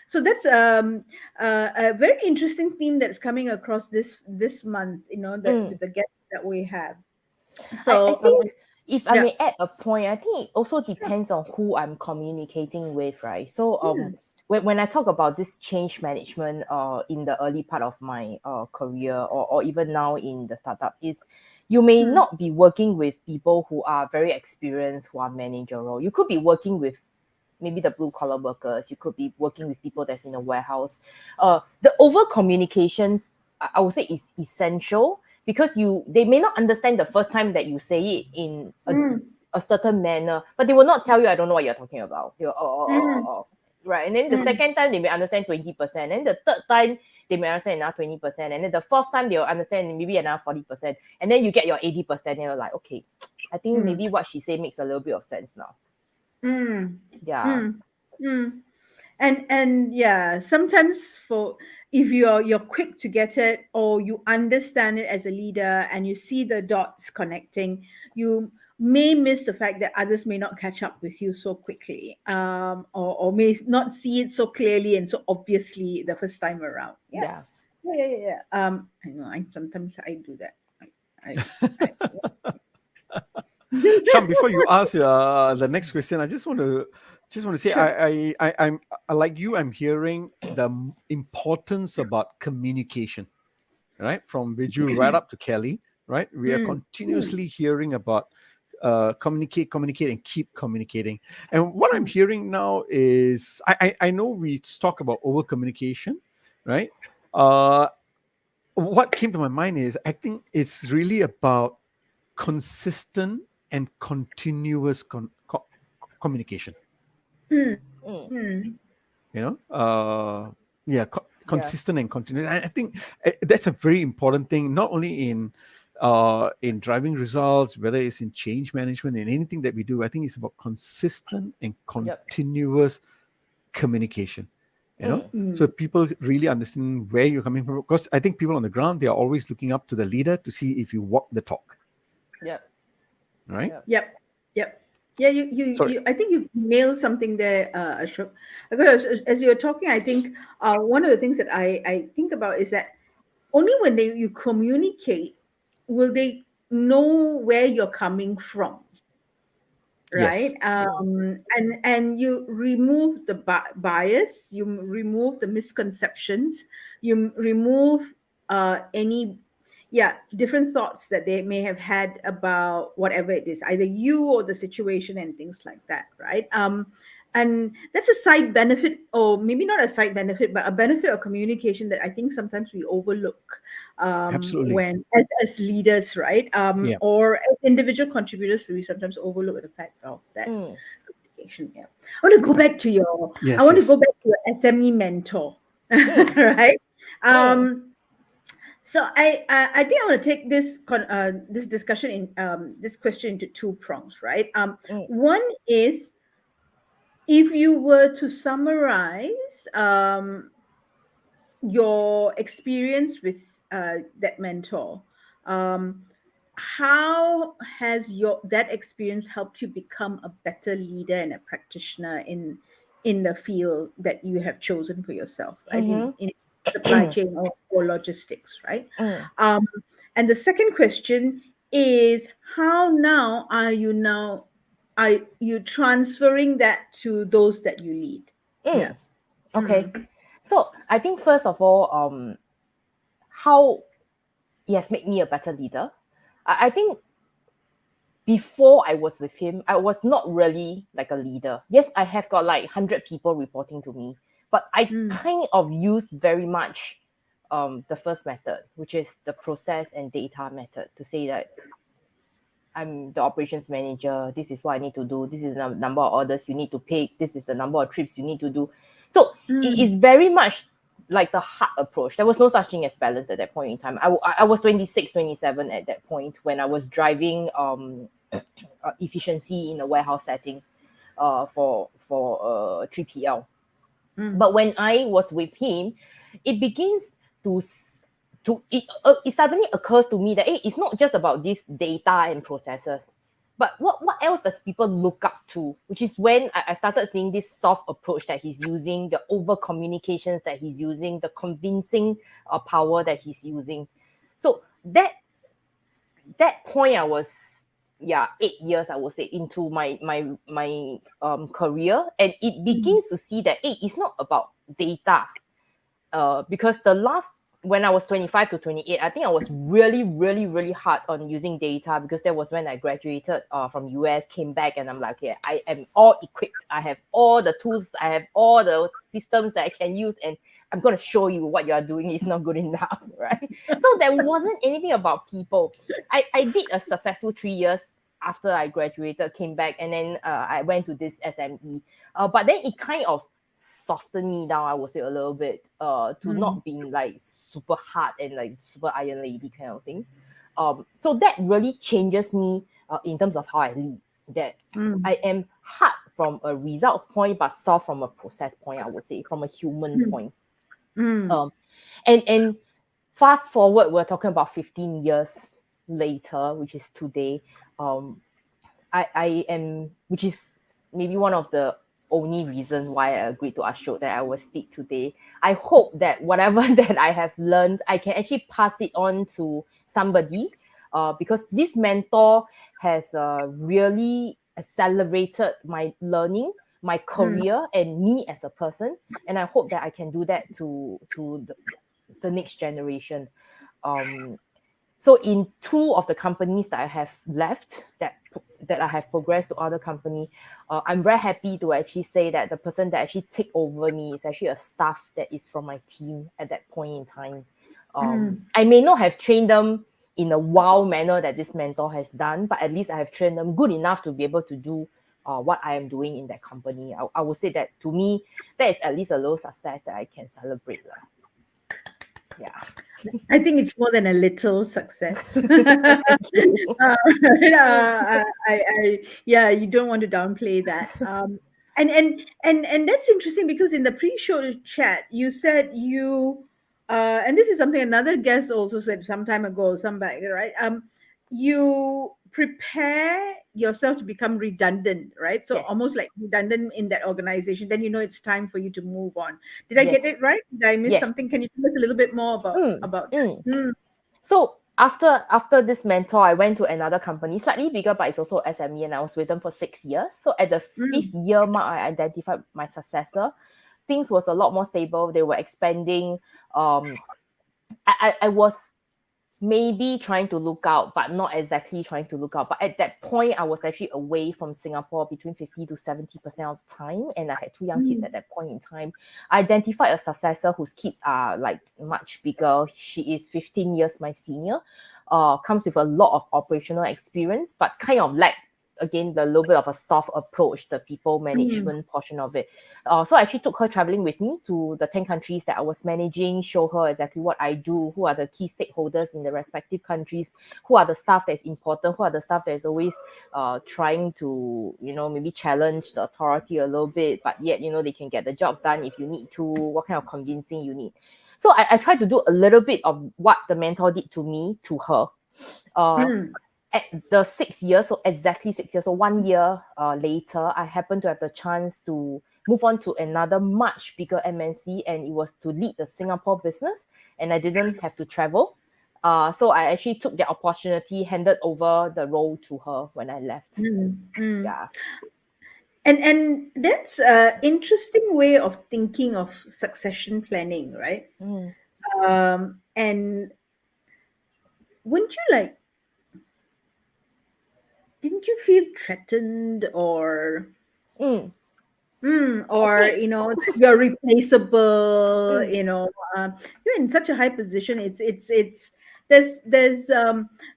[SPEAKER 2] So that's a very interesting theme that's coming across this month, that
[SPEAKER 3] mm.
[SPEAKER 2] with the guests that we have.
[SPEAKER 3] I
[SPEAKER 2] So
[SPEAKER 3] think if I
[SPEAKER 2] yeah.
[SPEAKER 3] may add a point, I think it also depends on who I'm communicating with, right? So
[SPEAKER 2] Hmm.
[SPEAKER 3] when I talk about this change management in the early part of my career, or even now in the startup, is you may
[SPEAKER 2] Hmm.
[SPEAKER 3] not be working with people who are very experienced, who are managerial. You could be working with maybe the blue collar workers. You could be working with people that's in a warehouse. The over communications, I would say, is essential, because they may not understand the first time that you say it in
[SPEAKER 2] Hmm.
[SPEAKER 3] a certain manner, but they will not tell you, I don't know what you're talking about. You're,
[SPEAKER 2] Hmm.
[SPEAKER 3] right. And then the
[SPEAKER 2] Hmm.
[SPEAKER 3] second time they may understand 20%. And the third time they may understand another 20%. And then the fourth time they'll understand maybe another 40%. And then you get your 80%. And you're like, okay, I think
[SPEAKER 2] Hmm.
[SPEAKER 3] maybe what she said makes a little bit of sense now.
[SPEAKER 2] Hmm.
[SPEAKER 3] Yeah.
[SPEAKER 2] Hmm. Hmm. And yeah, sometimes for if you're quick to get it, or you understand it as a leader and you see the dots connecting, you may miss the fact that others may not catch up with you so quickly, or may not see it so clearly and so obviously the first time around. Yeah.
[SPEAKER 3] Yeah.
[SPEAKER 2] Yeah. I know, I do that. I
[SPEAKER 1] Sean, before you ask the next question, I just want to say
[SPEAKER 2] Sure.
[SPEAKER 1] like you. I'm hearing the importance about communication, right? From Viju right up to Kelly, right? We are
[SPEAKER 2] Mm,
[SPEAKER 1] continuously hearing about communicate, and keep communicating. And what I'm
[SPEAKER 2] mm,
[SPEAKER 1] hearing now is I know we talk about over communication, right? Uh, what came to my mind is I think it's really about consistent and continuous communication.
[SPEAKER 2] mm,
[SPEAKER 3] Mm,
[SPEAKER 2] mm,
[SPEAKER 1] You know, yeah,
[SPEAKER 3] yeah.
[SPEAKER 1] consistent and continuous. I think that's a very important thing, not only in driving results, whether it's in change management, in anything that we do. I think it's about consistent and
[SPEAKER 3] Yep.
[SPEAKER 1] continuous communication. You know,
[SPEAKER 3] Mm,
[SPEAKER 1] so
[SPEAKER 2] mm,
[SPEAKER 1] people really understand where you're coming from. Because I think people on the ground, they are always looking up to the leader to see if you walk the talk,
[SPEAKER 3] yep.
[SPEAKER 1] right?
[SPEAKER 3] Yep.
[SPEAKER 2] yep. Yep. Yeah,
[SPEAKER 1] Sorry.
[SPEAKER 2] I think you nailed something there, Ashok. Because as you're talking, I think one of the things that I think about is that only when you communicate will they know where you're coming from, right.
[SPEAKER 1] Yes.
[SPEAKER 3] Mm,
[SPEAKER 2] And you remove the bias, you remove the misconceptions, you remove any, yeah, different thoughts that they may have had about whatever it is, either you or the situation and things like that, right. And that's a side benefit, or maybe not a side benefit, but a benefit of communication that I think sometimes we overlook,
[SPEAKER 1] Absolutely.
[SPEAKER 2] when as leaders, right?
[SPEAKER 1] Yeah.
[SPEAKER 2] Or as individual contributors, we sometimes overlook the fact of that
[SPEAKER 3] mm,
[SPEAKER 2] communication. Yeah. I
[SPEAKER 1] Yes.
[SPEAKER 2] want to
[SPEAKER 1] Yes.
[SPEAKER 2] go back to your SME mentor,
[SPEAKER 3] mm,
[SPEAKER 2] right?
[SPEAKER 3] mm,
[SPEAKER 2] So I think I want to take this discussion in this question into two prongs, right?
[SPEAKER 3] mm,
[SPEAKER 2] One is, if you were to summarize your experience with that mentor, um, how has your that experience helped you become a better leader and a practitioner in the field that you have chosen for yourself, right?
[SPEAKER 3] mm-hmm.
[SPEAKER 2] supply chain or logistics, right?
[SPEAKER 3] Mm.
[SPEAKER 2] And the second question is, how now are you transferring that to those that you lead? Yeah.
[SPEAKER 3] Okay. So I think first of all, how he has made me a better leader. I think before I was with him, I was not really like a leader. Yes, I have got like 100 people reporting to me, but I kind of use very much the first method, which is the process and data method, to say that I'm the operations manager. This is what I need to do. This is the number of orders you need to pick. This is the number of trips you need to do. So it is very much like the hard approach. There was no such thing as balance at that point in time. I was 26, 27 at that point when I was driving efficiency in a warehouse setting for 3PL. But when I was with him, it begins to it suddenly occurs to me that hey, it's not just about this data and processes, but what else does people look up to? Which is when I started seeing this soft approach that he's using, the over communications that he's using, the convincing power that he's using. So that point, I was 8 years, I would say, into my career, and it begins to see that hey, it's not about data. Because the last, when I was 25 to 28, I think I was really, really, really hard on using data, because that was when I graduated from US, came back, and I'm like, okay, I am all equipped. I have all the tools, I have all the systems that I can use, and I'm going to show you what you are doing is not good enough, right? So there wasn't anything about people. I did a successful 3 years after I graduated, came back, and then I went to this SME. But then it kind of soften me down, I would say, a little bit, to not being like super hard and like super iron lady kind of thing. So that really changes me in terms of how I lead. That I am hard from a results point, but soft from a process point, I would say, from a human point. And fast forward, we're talking about 15 years later, which is today. I am, which is maybe one of the only reasons why I agreed to Ashok that I will speak today. I hope that whatever that I have learned, I can actually pass it on to somebody, because this mentor has really accelerated my learning, my career, and me as a person. And I hope that I can do that to the next generation. So in 2 of the companies that I have left, that I have progressed to other companies, I'm very happy to actually say that the person that actually take over me is actually a staff that is from my team at that point in time. I may not have trained them in a wow manner that this mentor has done, but at least I have trained them good enough to be able to do what I am doing in that company. I would say that to me, that is at least a little success that I can celebrate. Yeah.
[SPEAKER 2] I think it's more than a little success. Yeah, you don't want to downplay that. And that's interesting, because in the pre-show chat, you said you, and this is something another guest also said some time ago, some back, right? You prepare yourself to become redundant, right? So
[SPEAKER 3] Yes.
[SPEAKER 2] almost like redundant in that organization. Then you know it's time for you to move on. Did I get
[SPEAKER 3] Yes.
[SPEAKER 2] it right? Did I miss
[SPEAKER 3] Yes.
[SPEAKER 2] something? Can you tell us a little bit more about that?
[SPEAKER 3] So after this mentor, I went to another company, slightly bigger, but it's also SME, and I was with them for 6 years. So at the 5th year mark, I identified my successor. Things was a lot more stable. They were expanding. I was maybe trying to look out, but not exactly trying to look out. But at that point, I was actually away from Singapore between 50 to 70% of the time. And I had 2 young kids at that point in time. I identified a successor whose kids are like much bigger. She is 15 years my senior, comes with a lot of operational experience, but kind of lacked, again, the little bit of a soft approach, the people management portion of it. So I actually took her traveling with me to the 10 countries that I was managing, show her exactly what I do, who are the key stakeholders in the respective countries, who are the staff that's important, who are the staff that's always trying to, maybe challenge the authority a little bit, but yet, they can get the jobs done if you need to, what kind of convincing you need. So I tried to do a little bit of what the mentor did to me, to her. at the 6 years, so exactly 6 years, so 1 year later, I happened to have the chance to move on to another much bigger MNC, and it was to lead the Singapore business, and I didn't have to travel. So I actually took the opportunity, handed over the role to her when I left.
[SPEAKER 2] Mm.
[SPEAKER 3] Yeah.
[SPEAKER 2] And that's an interesting way of thinking of succession planning, right?
[SPEAKER 3] Mm,
[SPEAKER 2] And wouldn't you like, didn't you feel threatened
[SPEAKER 3] mm.
[SPEAKER 2] or
[SPEAKER 3] Okay.
[SPEAKER 2] that you're replaceable,
[SPEAKER 3] Mm,
[SPEAKER 2] you're in such a high position. It's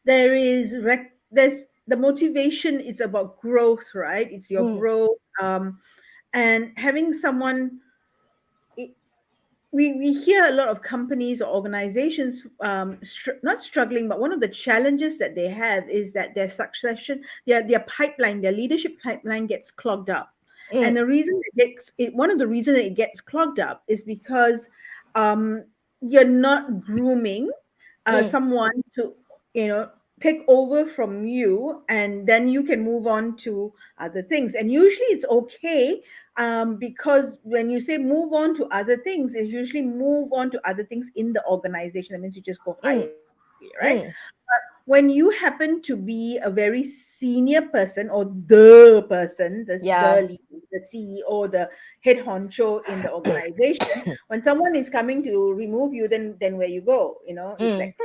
[SPEAKER 2] there is there's the motivation is about growth, right? It's your
[SPEAKER 3] mm,
[SPEAKER 2] growth, and having someone, we hear a lot of companies or organizations not struggling, but one of the challenges that they have is that their succession, their pipeline, their leadership pipeline gets clogged up. And
[SPEAKER 3] mm,
[SPEAKER 2] one of the reasons it gets clogged up is because um, you're not grooming
[SPEAKER 3] mm,
[SPEAKER 2] someone to you know take over from you, and then you can move on to other things. And usually it's okay, because when you say move on to other things, it's usually move on to other things in the organization. That means you just go
[SPEAKER 3] mm,
[SPEAKER 2] higher, right?
[SPEAKER 3] mm.
[SPEAKER 2] When you happen to be a very senior person, or the person, the
[SPEAKER 3] Yeah.
[SPEAKER 2] lead, the CEO, the head honcho in the organization, when someone is coming to remove you, then where you go, it's
[SPEAKER 3] Mm,
[SPEAKER 2] like,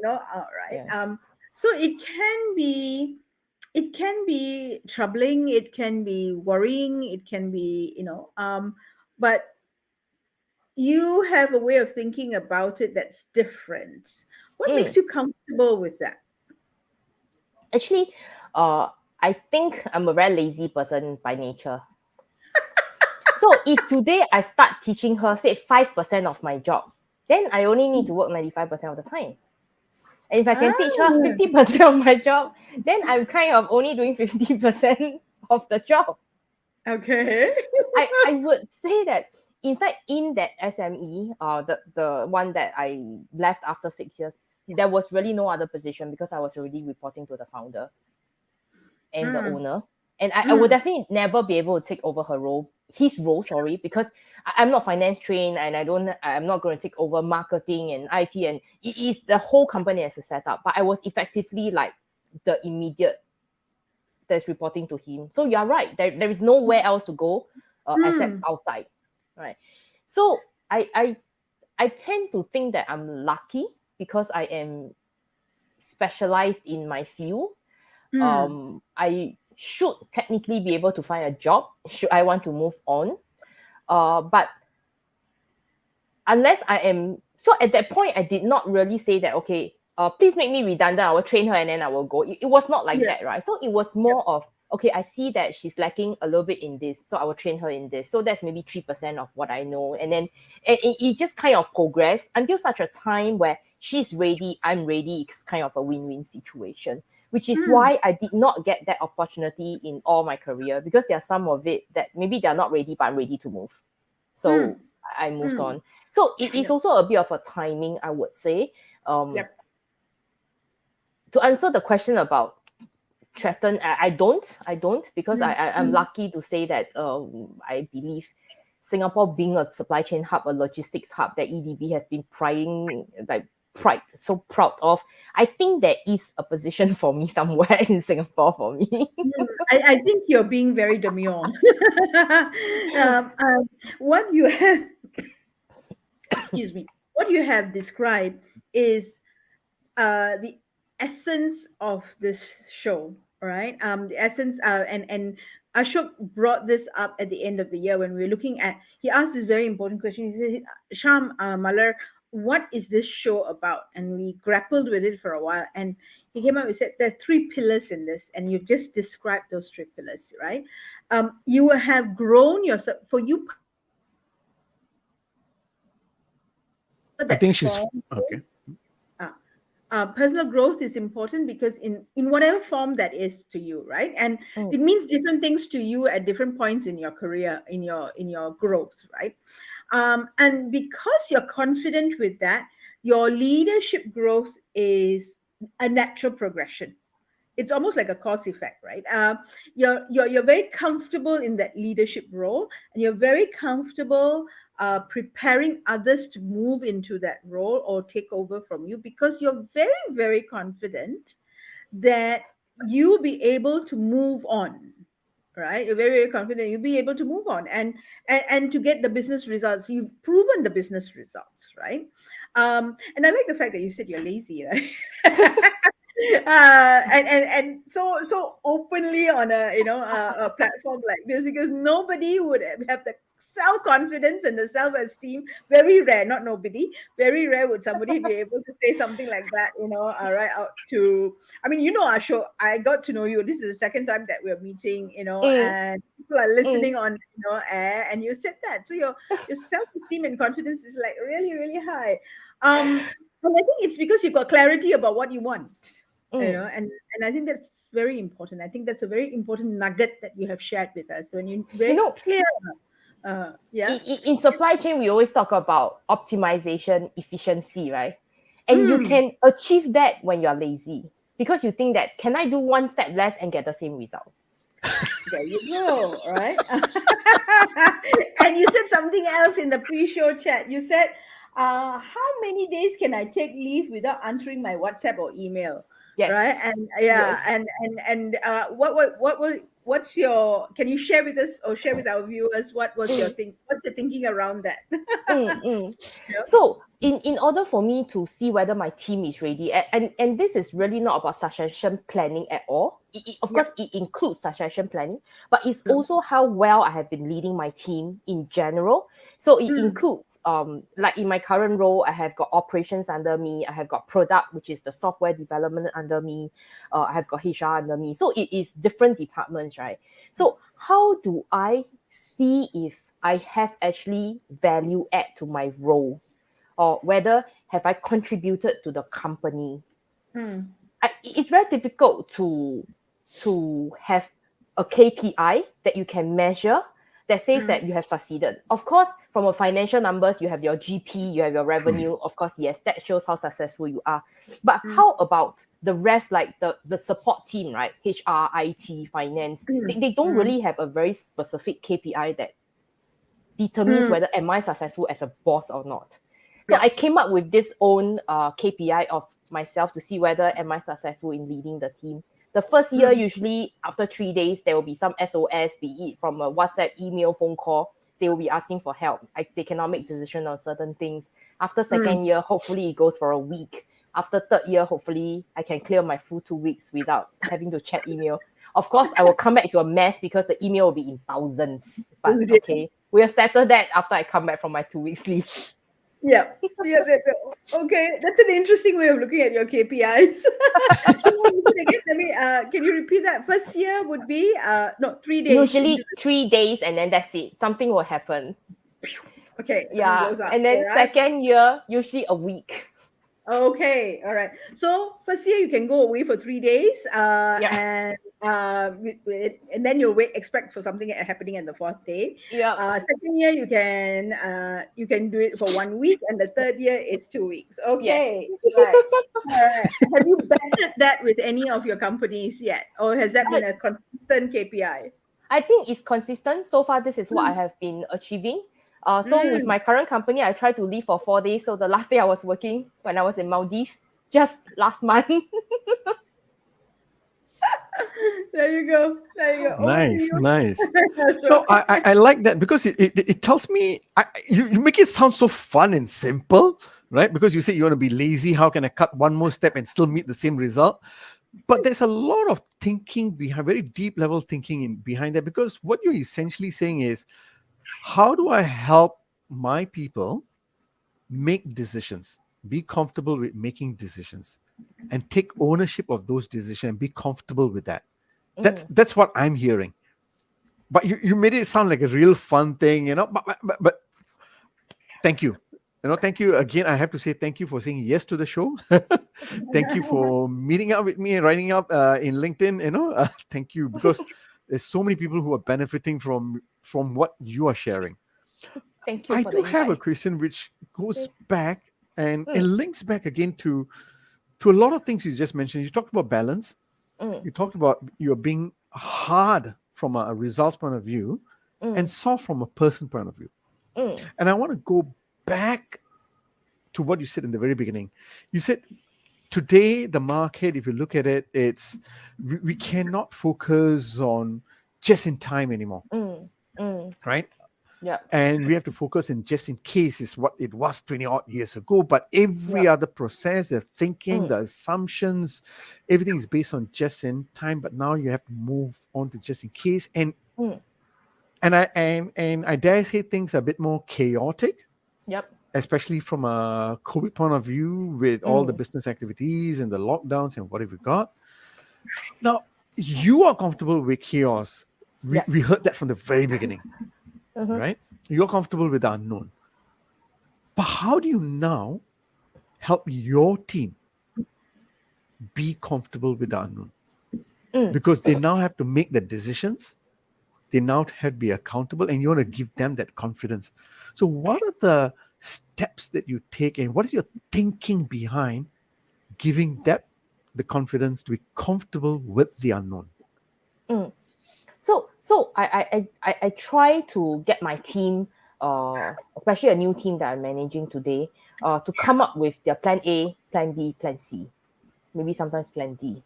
[SPEAKER 2] all right.
[SPEAKER 3] yeah.
[SPEAKER 2] So it can be troubling, it can be worrying, it can be, but you have a way of thinking about it that's different. What makes
[SPEAKER 3] Mm.
[SPEAKER 2] you comfortable with that?
[SPEAKER 3] Actually, I think I'm a very lazy person by nature. So if today I start teaching her, say 5% of my job, then I only need to work 95% of the time. And if I can teach her
[SPEAKER 2] Ah,
[SPEAKER 3] 50% of my job, then I'm kind of only doing 50% of the job.
[SPEAKER 2] okay.
[SPEAKER 3] I would say that, in fact, in that SME, the one that I left after 6 years, there was really no other position because I was already reporting to the founder and the
[SPEAKER 2] Mm,
[SPEAKER 3] owner. And I would
[SPEAKER 2] mm,
[SPEAKER 3] definitely never be able to take over his role, sorry, because I'm not finance trained, and I'm not going to take over marketing and IT, and it is the whole company as a setup. But I was effectively like the immediate that's reporting to him. So you're right. There is nowhere else to go except
[SPEAKER 2] mm,
[SPEAKER 3] outside, right? So I tend to think that I'm lucky because I am specialized in my field.
[SPEAKER 2] mm,
[SPEAKER 3] I should technically be able to find a job should I want to move on. But unless I am, so at that point, I did not really say that, okay, please make me redundant. I will train her and then I will go. It was not like
[SPEAKER 2] yeah,
[SPEAKER 3] that, right? So it was
[SPEAKER 2] yep,
[SPEAKER 3] more of, okay, I see that she's lacking a little bit in this, so I will train her in this. So that's maybe 3% of what I know. And then it just kind of progressed until such a time where she's ready, I'm ready. It's kind of a win-win situation, which is
[SPEAKER 2] mm,
[SPEAKER 3] why I did not get that opportunity in all my career, because there are some of it that maybe they're not ready, but I'm ready to move. So
[SPEAKER 2] mm,
[SPEAKER 3] I moved
[SPEAKER 2] mm,
[SPEAKER 3] on. So it is
[SPEAKER 2] yep,
[SPEAKER 3] also a bit of a timing, I would say. Um,
[SPEAKER 2] yep,
[SPEAKER 3] to answer the question about threaten, I don't, because
[SPEAKER 2] mm,
[SPEAKER 3] I'm
[SPEAKER 2] mm,
[SPEAKER 3] lucky to say that I believe Singapore being a supply chain hub, a logistics hub that EDB has been so proud of. I think there is a position for me somewhere in Singapore for me.
[SPEAKER 2] mm. I think you're being very demure. What you have, excuse me, what you have described is the essence of this show, right? The essence, and Ashok brought this up at the end of the year when we were looking at. He asked this very important question. He said, "Sham, Malar, what is this show about?" And we grappled with it for a while, and he came up and said there are three pillars in this, and you've just described those three pillars, right? You have grown yourself. For you personally, whatever
[SPEAKER 1] I
[SPEAKER 2] that
[SPEAKER 1] think she's
[SPEAKER 2] form
[SPEAKER 1] okay.
[SPEAKER 2] is, personal growth is important because in whatever form that is to you, right? And
[SPEAKER 3] Mm,
[SPEAKER 2] it means different things to you at different points in your career, in your growth, right? And because you're confident with that, your leadership growth is a natural progression. it's almost like a cause effect, right? You're very comfortable in that leadership role, and you're very comfortable preparing others to move into that role or take over from you, because you're very, very confident that you'll be able to move on, right? You're very, very confident you'll be able to move on, and to get the business results. You've proven the business results, right? And I like the fact that you said you're lazy, right? And so openly on a platform like this, because nobody would have the self confidence and the self esteem. Very rare, not nobody. Very rare would somebody be able to say something like that. Right out to. I mean, our show. I got to know you. This is the second time that we're meeting.
[SPEAKER 3] Mm,
[SPEAKER 2] And people are
[SPEAKER 3] mm.
[SPEAKER 2] listening on air, and you said that. So your self esteem and confidence is like really, really high. And I think it's because you've got clarity about what you want,
[SPEAKER 3] Mm.
[SPEAKER 2] and I think that's very important. I think that's a very important nugget that you have shared with us. When you're
[SPEAKER 3] You
[SPEAKER 2] very
[SPEAKER 3] know,
[SPEAKER 2] clear, yeah.
[SPEAKER 3] in supply chain, we always talk about optimization, efficiency, right? And you
[SPEAKER 2] Mm,
[SPEAKER 3] can achieve that when you're lazy because you think that can I do one step less and get the same result?
[SPEAKER 2] there you go, right? And you said something else in the pre-show chat. You said, "How many days can I take leave without answering my WhatsApp or email?" Right?
[SPEAKER 3] Yes,
[SPEAKER 2] And yeah,
[SPEAKER 3] yes.
[SPEAKER 2] and what's your? Can you share with us or share with our viewers what was your
[SPEAKER 3] Mm.
[SPEAKER 2] think? What's your thinking around that?
[SPEAKER 3] Mm, mm.
[SPEAKER 2] Yeah.
[SPEAKER 3] So in order for me to see whether my team is ready, and this is really not about succession planning at all. Of course,
[SPEAKER 2] Yep.
[SPEAKER 3] it includes succession planning, but it's
[SPEAKER 2] Mm,
[SPEAKER 3] also how well I have been leading my team in general. So it
[SPEAKER 2] mm,
[SPEAKER 3] includes, like in my current role, I have got operations under me, I have got product, which is the software development under me, I have got HR under me. So it is different departments, right? So how do I see if I have actually value add to my role, or whether have I contributed to the company?
[SPEAKER 2] mm,
[SPEAKER 3] It's very difficult to have a KPI that you can measure that says
[SPEAKER 2] mm,
[SPEAKER 3] that you have succeeded. Of course, from a financial numbers, you have your GP, you have your revenue. Of course, yes, that shows how successful you are. But
[SPEAKER 2] mm,
[SPEAKER 3] how about the rest, like the support team, right? HR, IT, finance.
[SPEAKER 2] mm,
[SPEAKER 3] They don't
[SPEAKER 2] mm,
[SPEAKER 3] really have a very specific KPI that determines
[SPEAKER 2] mm.
[SPEAKER 3] whether am I successful as a boss or not. So I
[SPEAKER 2] Yep.
[SPEAKER 3] came up with this own KPI of myself to see whether am I successful in leading the team. The first year,
[SPEAKER 2] Mm,
[SPEAKER 3] usually after 3 days, there will be some SOS, be it from a WhatsApp, email, phone call. They will be asking for help. They cannot make decision on certain things. After
[SPEAKER 2] mm.
[SPEAKER 3] second year, hopefully it goes for a week. After third year, hopefully I can clear my full 2 weeks without having to check email. Of course, I will come back to a mess because the email will be in thousands. But
[SPEAKER 2] Yes.
[SPEAKER 3] okay, we'll settle that after I come back from my 2 weeks leave.
[SPEAKER 2] Yeah. Yeah. Okay. That's an interesting way of looking at your KPIs. So what was it again? Let me. Can you repeat that? First year would be no 3 days into
[SPEAKER 3] Usually 3 days and then that's it. Something will happen.
[SPEAKER 2] okay, someone
[SPEAKER 3] Yeah.
[SPEAKER 2] blows up.
[SPEAKER 3] And
[SPEAKER 2] All
[SPEAKER 3] then
[SPEAKER 2] right.
[SPEAKER 3] second year, usually a week.
[SPEAKER 2] Okay, all right. So first year you can go away for 3 days,
[SPEAKER 3] Yeah.
[SPEAKER 2] and then you'll expect for something happening on the fourth day.
[SPEAKER 3] Yeah.
[SPEAKER 2] Second year you can do it for 1 week, and the third year is 2 weeks.
[SPEAKER 3] Yes.
[SPEAKER 2] Okay, right. All right. Have you bettered that with any of your companies yet, or has that
[SPEAKER 3] I,
[SPEAKER 2] been a consistent KPI?
[SPEAKER 3] I think it's consistent. So far, this is what I have been achieving. So with
[SPEAKER 2] Mm.
[SPEAKER 3] my current company, I try to leave for 4 days. So the last day I was working when I was in Maldives, just last month.
[SPEAKER 2] There you go. There you go. Over to
[SPEAKER 1] Nice,
[SPEAKER 2] you.
[SPEAKER 1] nice.
[SPEAKER 2] Sure.
[SPEAKER 1] No, I like that because it tells me you make it sound so fun and simple, right? Because you say you want to be lazy. How can I cut one more step and still meet the same result? But there's a lot of thinking behind, very deep level thinking behind that. Because what you're essentially saying is, how do I help my people make decisions, be comfortable with making decisions, and take ownership of those decisions and be comfortable with that?
[SPEAKER 3] Mm.
[SPEAKER 1] That's what I'm hearing. But you made it sound like a real fun thing, but thank you. Thank you again. I have to say thank you for saying yes to the show. Thank you for meeting up with me and writing up in LinkedIn. Thank you, because there's so many people who are benefiting from what you are sharing.
[SPEAKER 3] Thank you
[SPEAKER 1] I
[SPEAKER 3] for the
[SPEAKER 1] do have a
[SPEAKER 3] invite.
[SPEAKER 1] question which goes
[SPEAKER 3] Yes.
[SPEAKER 1] back and
[SPEAKER 3] Mm.
[SPEAKER 1] links back again to a lot of things you just mentioned. You talked about balance. You talked about you're being hard from a results point of view and soft from a person point of view. And I want to go back to what you said in the very beginning. You said today the market, if you look at it, it's we cannot focus on just in time anymore, right?
[SPEAKER 3] Yeah.
[SPEAKER 1] And we have to focus in just in case is what it was 20 odd years ago. But every other process, the thinking, the assumptions, everything is based on just in time. But now you have to move on to just in case. And I dare say things are a bit more chaotic.
[SPEAKER 3] Yep.
[SPEAKER 1] Especially from a COVID point of view, with all the business activities and the lockdowns and whatever we got. Now, you are comfortable with chaos. We heard that from the very beginning, right? You're comfortable with the unknown. But how do you now help your team be comfortable with the unknown? Because they now have to make the decisions. They now have to be accountable, and you want to give them that confidence. So what are the steps that you take, and what is your thinking behind giving them the confidence to be comfortable with the unknown?
[SPEAKER 3] So I try to get my team, especially a new team that I'm managing today, to come up with their plan A, plan B, plan C, maybe sometimes plan D.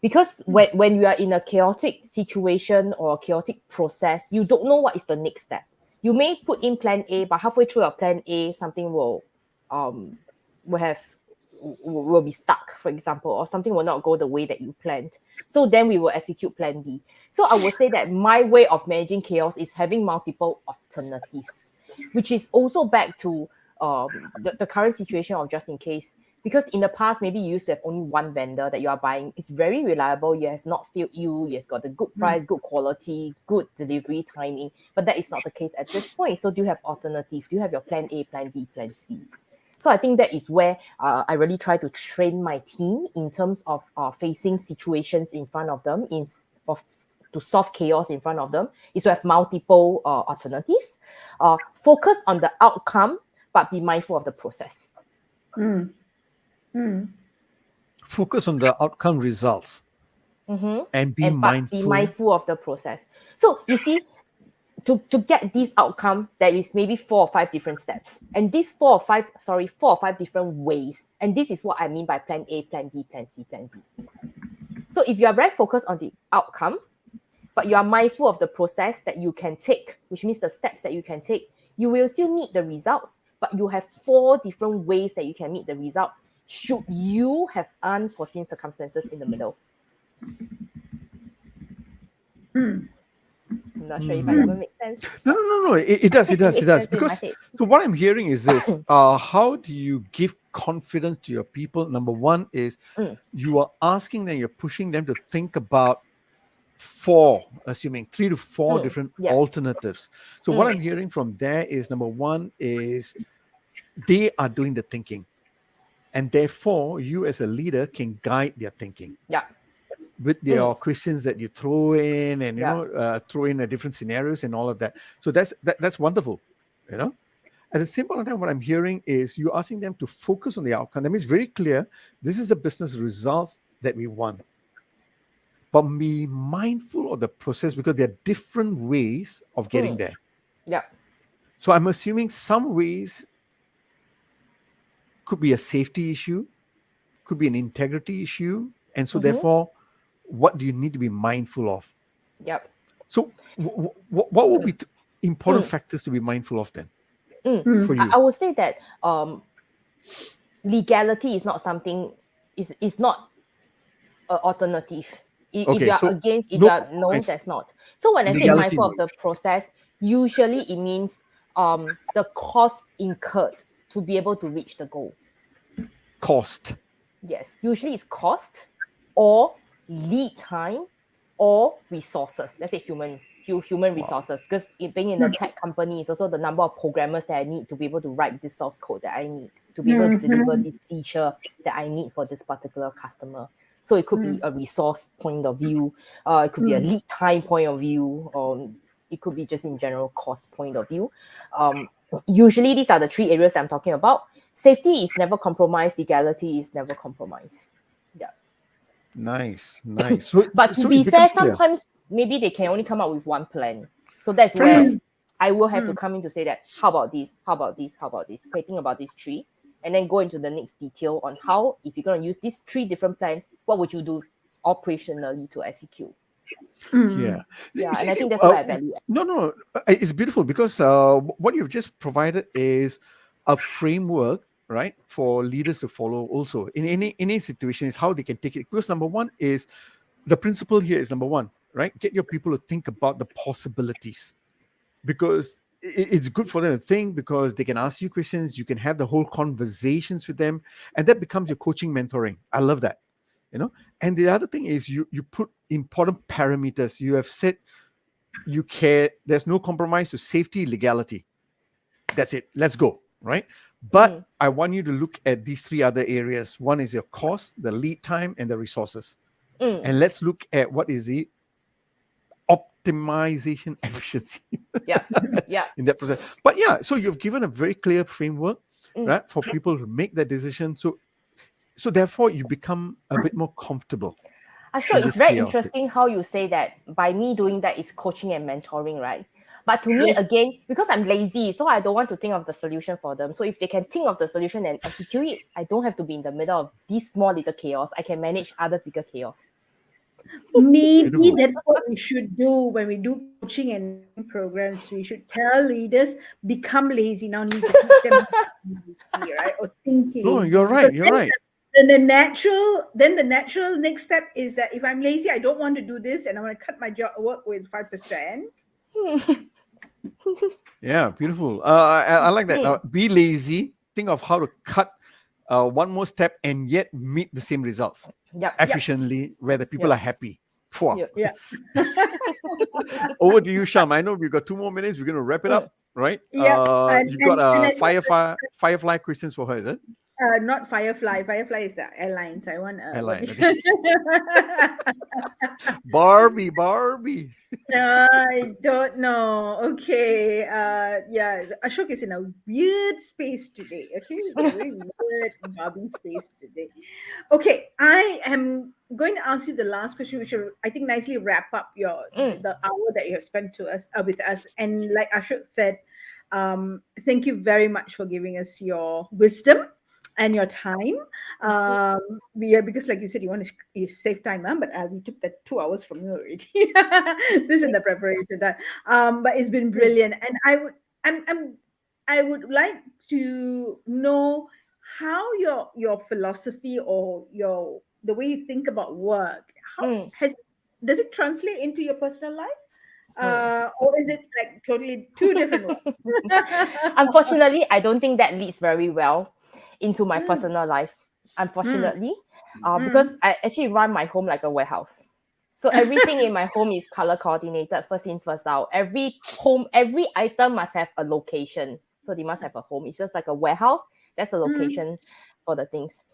[SPEAKER 3] Because when you are in a chaotic situation or a chaotic process, you don't know what is the next step. You may put in plan A, but halfway through your plan A, something will be stuck, for example, or something will not go the way that you planned. So then we will execute plan B. So I would say that my way of managing chaos is having multiple alternatives, which is also back to the current situation of just in case. Because in the past, maybe you used to have only one vendor that you are buying. It's very reliable. It has not failed you. It has got a good price, good quality, good delivery timing. But that is not the case at this point. So do you have alternative? Do you have your plan A, plan B, plan C? So I think that is where I really try to train my team in terms of facing situations in front of them, to solve chaos in front of them, is to have multiple alternatives. Focus on the outcome, but be mindful of the process.
[SPEAKER 1] Focus on the outcome results and be mindful
[SPEAKER 3] of the process. So you see, to get this outcome, there is maybe 4 or 5 different steps, and these 4 or 5 different ways. And this is what I mean by plan A, plan B, plan C, plan D. So if you are very focused on the outcome, but you are mindful of the process that you can take, which means the steps that you can take, you will still meet the results, but you have 4 different ways that you can meet the result should you have unforeseen circumstances in the middle. I'm not sure if I ever make sense.
[SPEAKER 1] No. It does. Because so what I'm hearing is this: how do you give confidence to your people? Number one is you are asking them, you're pushing them to think about 3 to 4 different alternatives. So what I'm hearing from there is, number one is they are doing the thinking, and therefore you as a leader can guide their thinking.
[SPEAKER 3] Yeah.
[SPEAKER 1] With your questions that you throw in, and throw in different scenarios and all of that. So that's wonderful, At the same point in time, what I'm hearing is you asking them to focus on the outcome. That means very clear, this is the business results that we want. But be mindful of the process, because there are different ways of getting there.
[SPEAKER 3] Yeah.
[SPEAKER 1] So I'm assuming some ways could be a safety issue, could be an integrity issue, and so therefore, what do you need to be mindful of?
[SPEAKER 3] Yep.
[SPEAKER 1] So what would be important factors to be mindful of then for you?
[SPEAKER 3] I would say that legality is not something, is not an alternative. If you are against, if you are no, that's not. So when I say mindful of the process, usually it means the cost incurred to be able to reach the goal.
[SPEAKER 1] Cost.
[SPEAKER 3] Yes, usually it's cost or lead time or resources. Let's say human resources, because being in a tech company is also the number of programmers that I need to be able to write this source code that I need to be able to deliver this feature that I need for this particular customer. So it could be a resource point of view, it could be a lead time point of view, or it could be just in general cost point of view. Usually these are the 3 areas I'm talking about. Safety is never compromised. Legality is never compromised. Yeah.
[SPEAKER 1] Nice, nice. So
[SPEAKER 3] But to
[SPEAKER 1] so
[SPEAKER 3] be
[SPEAKER 1] it
[SPEAKER 3] fair,
[SPEAKER 1] becomes clear.
[SPEAKER 3] sometimes maybe they can only come up with one plan. So that's
[SPEAKER 1] Fair enough.
[SPEAKER 3] where I will have to
[SPEAKER 2] Mm.
[SPEAKER 3] come in to say that, how about this? How about this? How about this? Okay, think about these three. And then go into the next detail on how, if you're going to use these three different plans, what would you do operationally to execute?
[SPEAKER 1] Yeah.
[SPEAKER 2] Mm.
[SPEAKER 3] Yeah,
[SPEAKER 1] See,
[SPEAKER 3] and I
[SPEAKER 1] see,
[SPEAKER 3] think that's where I value.
[SPEAKER 1] no, no, it's beautiful because what you've just provided is a framework, right, for leaders to follow. Also, in any situation, is how they can take it. Because number one is the principle here is number one, right? Get your people to think about the possibilities because it's good for them to think because they can ask you questions, you can have the whole conversations with them, and that becomes your coaching mentoring. I love that, you know. And the other thing is you put important parameters. You have said you care. There's no compromise to safety, legality. That's it. Let's go, right? But I want you to look at these three other areas. One is your cost, the lead time, and the resources.
[SPEAKER 3] Mm,
[SPEAKER 1] And let's look at what is the optimization efficiency
[SPEAKER 3] yeah, yeah.
[SPEAKER 1] in that process. But yeah, so you've given a very clear framework,
[SPEAKER 3] Mm.
[SPEAKER 1] right, for people to make that decision. So therefore you become a bit more comfortable
[SPEAKER 3] Sure,
[SPEAKER 1] in
[SPEAKER 3] it's
[SPEAKER 1] this
[SPEAKER 3] very
[SPEAKER 1] chaotic.
[SPEAKER 3] interesting how you say that by me doing that is coaching and mentoring, right? But to me,
[SPEAKER 2] Yes.
[SPEAKER 3] again, because I'm lazy, so I don't want to think of the solution for them. So if they can think of the solution and execute it, I don't have to be in the middle of this small little chaos. I can manage other bigger chaos.
[SPEAKER 2] Maybe
[SPEAKER 1] Beautiful.
[SPEAKER 2] that's what we should do when we do coaching and mentoring programs. We should tell leaders become lazy. Now need to teach them how to be lazy, right? Or think
[SPEAKER 1] No,
[SPEAKER 2] lazy.
[SPEAKER 1] you're
[SPEAKER 2] Because
[SPEAKER 1] right. You're right.
[SPEAKER 2] then the natural next step is that if I'm lazy, I don't want to do this, and I want to cut my job work with 5%.
[SPEAKER 1] Yeah, beautiful. I like that.
[SPEAKER 3] Mm,
[SPEAKER 1] Be lazy. Think of how to cut one more step and yet meet the same results
[SPEAKER 3] yep,
[SPEAKER 1] efficiently, where the people
[SPEAKER 3] yep,
[SPEAKER 1] are happy. Phew.
[SPEAKER 3] yep.
[SPEAKER 2] Yeah.
[SPEAKER 1] Over to you, Sham. I know we've got 2 more minutes. We're going to wrap it
[SPEAKER 3] Mm.
[SPEAKER 1] up, right?
[SPEAKER 2] Yeah.
[SPEAKER 1] You've got
[SPEAKER 2] And I
[SPEAKER 1] firefly questions for her, is it?
[SPEAKER 2] not Firefly. Firefly is the airlines. I want what?
[SPEAKER 1] Airline. Okay. Barbie.
[SPEAKER 2] I don't know. Okay. Yeah. Ashok is in a weird space today. Okay. He's in a very weird Barbie space today. Okay. I am going to ask you the last question, which will, I think, nicely wrap up
[SPEAKER 3] Mm.
[SPEAKER 2] the hour that you have spent to us with us. And like Ashok said, thank you very much for giving us your wisdom and your time. Yeah, because like you said, you save time, but we took that 2 hours from you already. This is the preparation that. But it's been
[SPEAKER 3] Mm.
[SPEAKER 2] brilliant, and I would like to know how your philosophy or the way you think about work, how
[SPEAKER 3] Mm.
[SPEAKER 2] has does it translate into your personal life,
[SPEAKER 3] Mm.
[SPEAKER 2] or is it like totally two different worlds?
[SPEAKER 3] Unfortunately, I don't think that leads very well into my
[SPEAKER 2] Mm,
[SPEAKER 3] personal life.
[SPEAKER 2] mm,
[SPEAKER 3] Unfortunately, because
[SPEAKER 2] mm.
[SPEAKER 3] I actually run my home like a warehouse. So everything in my home is color coordinated, first in, first out. Every item must have a location. So they must have a home. It's just like a warehouse. That's a
[SPEAKER 2] Mm.
[SPEAKER 3] location for the things.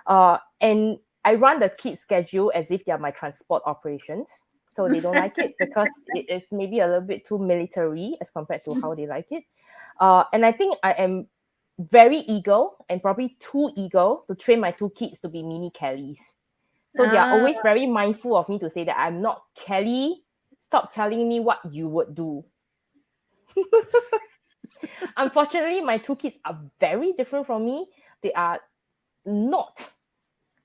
[SPEAKER 3] And I run the kids' schedule as if they are my transport operations. So they don't like it because it is maybe a little bit too military as compared to how they like it. And I think I am very eager and probably too eager to train my two kids to be mini Kellys. So they are
[SPEAKER 2] Ah,
[SPEAKER 3] always very mindful of me to say that I'm not Kelly. Stop telling me what you would do. Unfortunately, my two kids are very different from me. They are not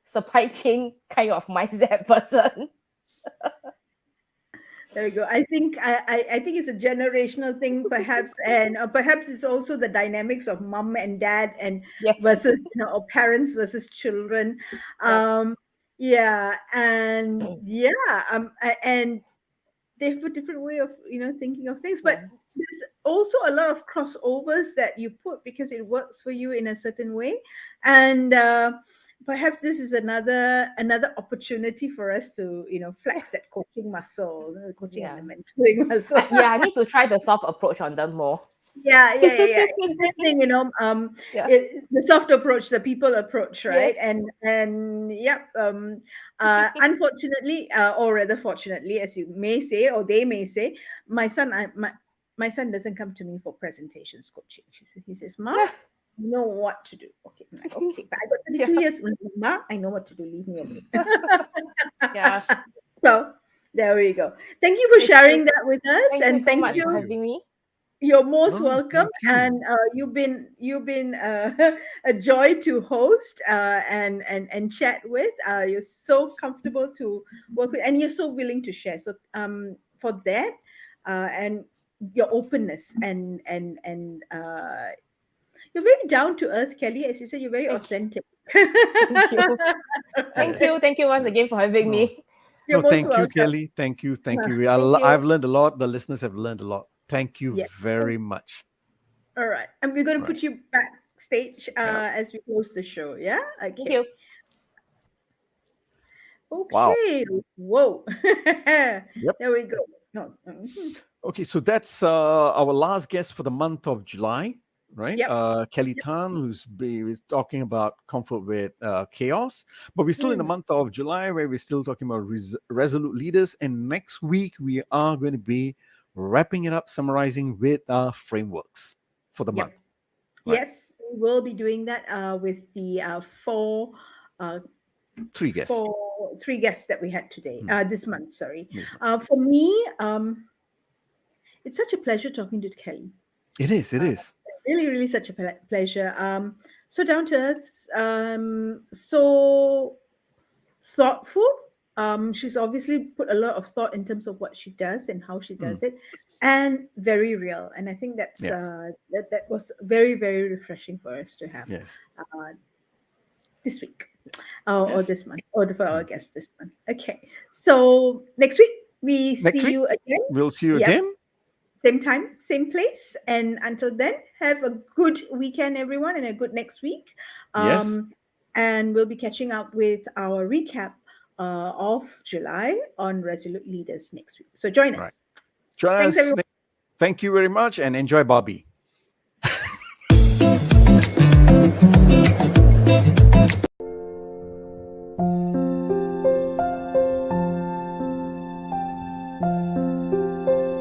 [SPEAKER 3] supply chain kind of mindset person.
[SPEAKER 2] there we go. I think it's a generational thing, perhaps, and perhaps it's also the dynamics of mom and dad and
[SPEAKER 3] Yes.
[SPEAKER 2] versus or parents versus children.
[SPEAKER 3] Yep.
[SPEAKER 2] Yeah, and yeah, and they have a different way of thinking of things, but
[SPEAKER 3] Yeah.
[SPEAKER 2] there's also a lot of crossovers that you put because it works for you in a certain way, and perhaps this is another opportunity for us to flex that coaching muscle, the coaching and
[SPEAKER 3] Yeah.
[SPEAKER 2] the mentoring muscle.
[SPEAKER 3] I need to try the soft approach on them more.
[SPEAKER 2] Yeah. Same thing,
[SPEAKER 3] Yeah.
[SPEAKER 2] the soft approach, the people approach, right?
[SPEAKER 3] Yes.
[SPEAKER 2] And yep. Unfortunately, or rather fortunately, as you may say, or they may say, my son, my son doesn't come to me for presentations coaching. He says, "Mom, You know what to do. Okay, I'm like, okay, but I got 32
[SPEAKER 3] Yeah.
[SPEAKER 2] years. Ma, I know what to do. Leave me alone.
[SPEAKER 3] Yeah.
[SPEAKER 2] So there we go. Thank you for
[SPEAKER 3] Thank you.
[SPEAKER 2] sharing that with us,
[SPEAKER 3] Thank you
[SPEAKER 2] and
[SPEAKER 3] so
[SPEAKER 2] thank
[SPEAKER 3] much for
[SPEAKER 1] Thank
[SPEAKER 2] you.
[SPEAKER 1] you.
[SPEAKER 3] having me.
[SPEAKER 2] You're most
[SPEAKER 1] No,
[SPEAKER 2] welcome,
[SPEAKER 1] thank you.
[SPEAKER 2] and you've been a joy to host and chat with. You're so comfortable to work with, and you're so willing to share. So for that, and your openness and you're very down to earth, Kelly. As you said, you're very
[SPEAKER 3] Thank you.
[SPEAKER 2] authentic.
[SPEAKER 3] Thank you. Thank
[SPEAKER 1] Yes.
[SPEAKER 3] you. Thank you once again for having
[SPEAKER 1] No.
[SPEAKER 3] me.
[SPEAKER 2] You're
[SPEAKER 1] No,
[SPEAKER 2] most
[SPEAKER 1] thank you,
[SPEAKER 2] welcome.
[SPEAKER 1] Kelly. Thank you. Thank you.
[SPEAKER 3] Thank you.
[SPEAKER 1] I've learned a lot. The listeners have learned a lot. Thank you
[SPEAKER 2] Yeah.
[SPEAKER 1] very much.
[SPEAKER 2] All right. And we're going to
[SPEAKER 1] Right.
[SPEAKER 2] put you backstage
[SPEAKER 1] Yeah.
[SPEAKER 2] as we close the show. Yeah.
[SPEAKER 3] Thank you.
[SPEAKER 2] Okay.
[SPEAKER 1] Wow.
[SPEAKER 2] Okay. Whoa. There
[SPEAKER 1] Yep.
[SPEAKER 2] we go. No.
[SPEAKER 1] Okay, so that's our last guest for the month of July, right?
[SPEAKER 2] Yep.
[SPEAKER 1] Kelly
[SPEAKER 2] Yep.
[SPEAKER 1] Tan, who's be talking about comfort with chaos. But we're still in the
[SPEAKER 2] Mm.
[SPEAKER 1] month of July, where we're still talking about resolute leaders. And next week we are going to be wrapping it up, summarizing with frameworks for the month,
[SPEAKER 2] Yep.
[SPEAKER 1] right?
[SPEAKER 2] Yes, we will be doing that with the uh,
[SPEAKER 1] Three guests.
[SPEAKER 2] three guests that we had today,
[SPEAKER 1] Hmm,
[SPEAKER 2] this month. Sorry.
[SPEAKER 1] this month.
[SPEAKER 2] For me, it's such a pleasure talking to Kelly.
[SPEAKER 1] It is. It
[SPEAKER 2] Uh,
[SPEAKER 1] is.
[SPEAKER 2] really, really such a pleasure. So down to earth, so thoughtful. She's obviously put a lot of thought in terms of what she does and how she
[SPEAKER 1] Hmm,
[SPEAKER 2] does it, and very real. And I think that's
[SPEAKER 1] yeah.
[SPEAKER 2] that was very, very refreshing for us to have
[SPEAKER 1] Yes.
[SPEAKER 2] uh, this week, or
[SPEAKER 1] Yes.
[SPEAKER 2] this month, or for our
[SPEAKER 1] Hmm.
[SPEAKER 2] guest this month. Okay, so next week we
[SPEAKER 1] Next
[SPEAKER 2] see
[SPEAKER 1] week
[SPEAKER 2] you again.
[SPEAKER 1] we'll see you
[SPEAKER 2] Yep,
[SPEAKER 1] again.
[SPEAKER 2] same time, same place. And until then, have a good weekend, everyone, and a good next week.
[SPEAKER 1] Yes.
[SPEAKER 2] Um, and we'll be catching up with our recap of July on Resolute Leaders next week. So join
[SPEAKER 1] Right.
[SPEAKER 2] us.
[SPEAKER 1] Join
[SPEAKER 2] Thanks,
[SPEAKER 1] us.
[SPEAKER 2] everyone.
[SPEAKER 1] Thank you very much, and enjoy Barbie.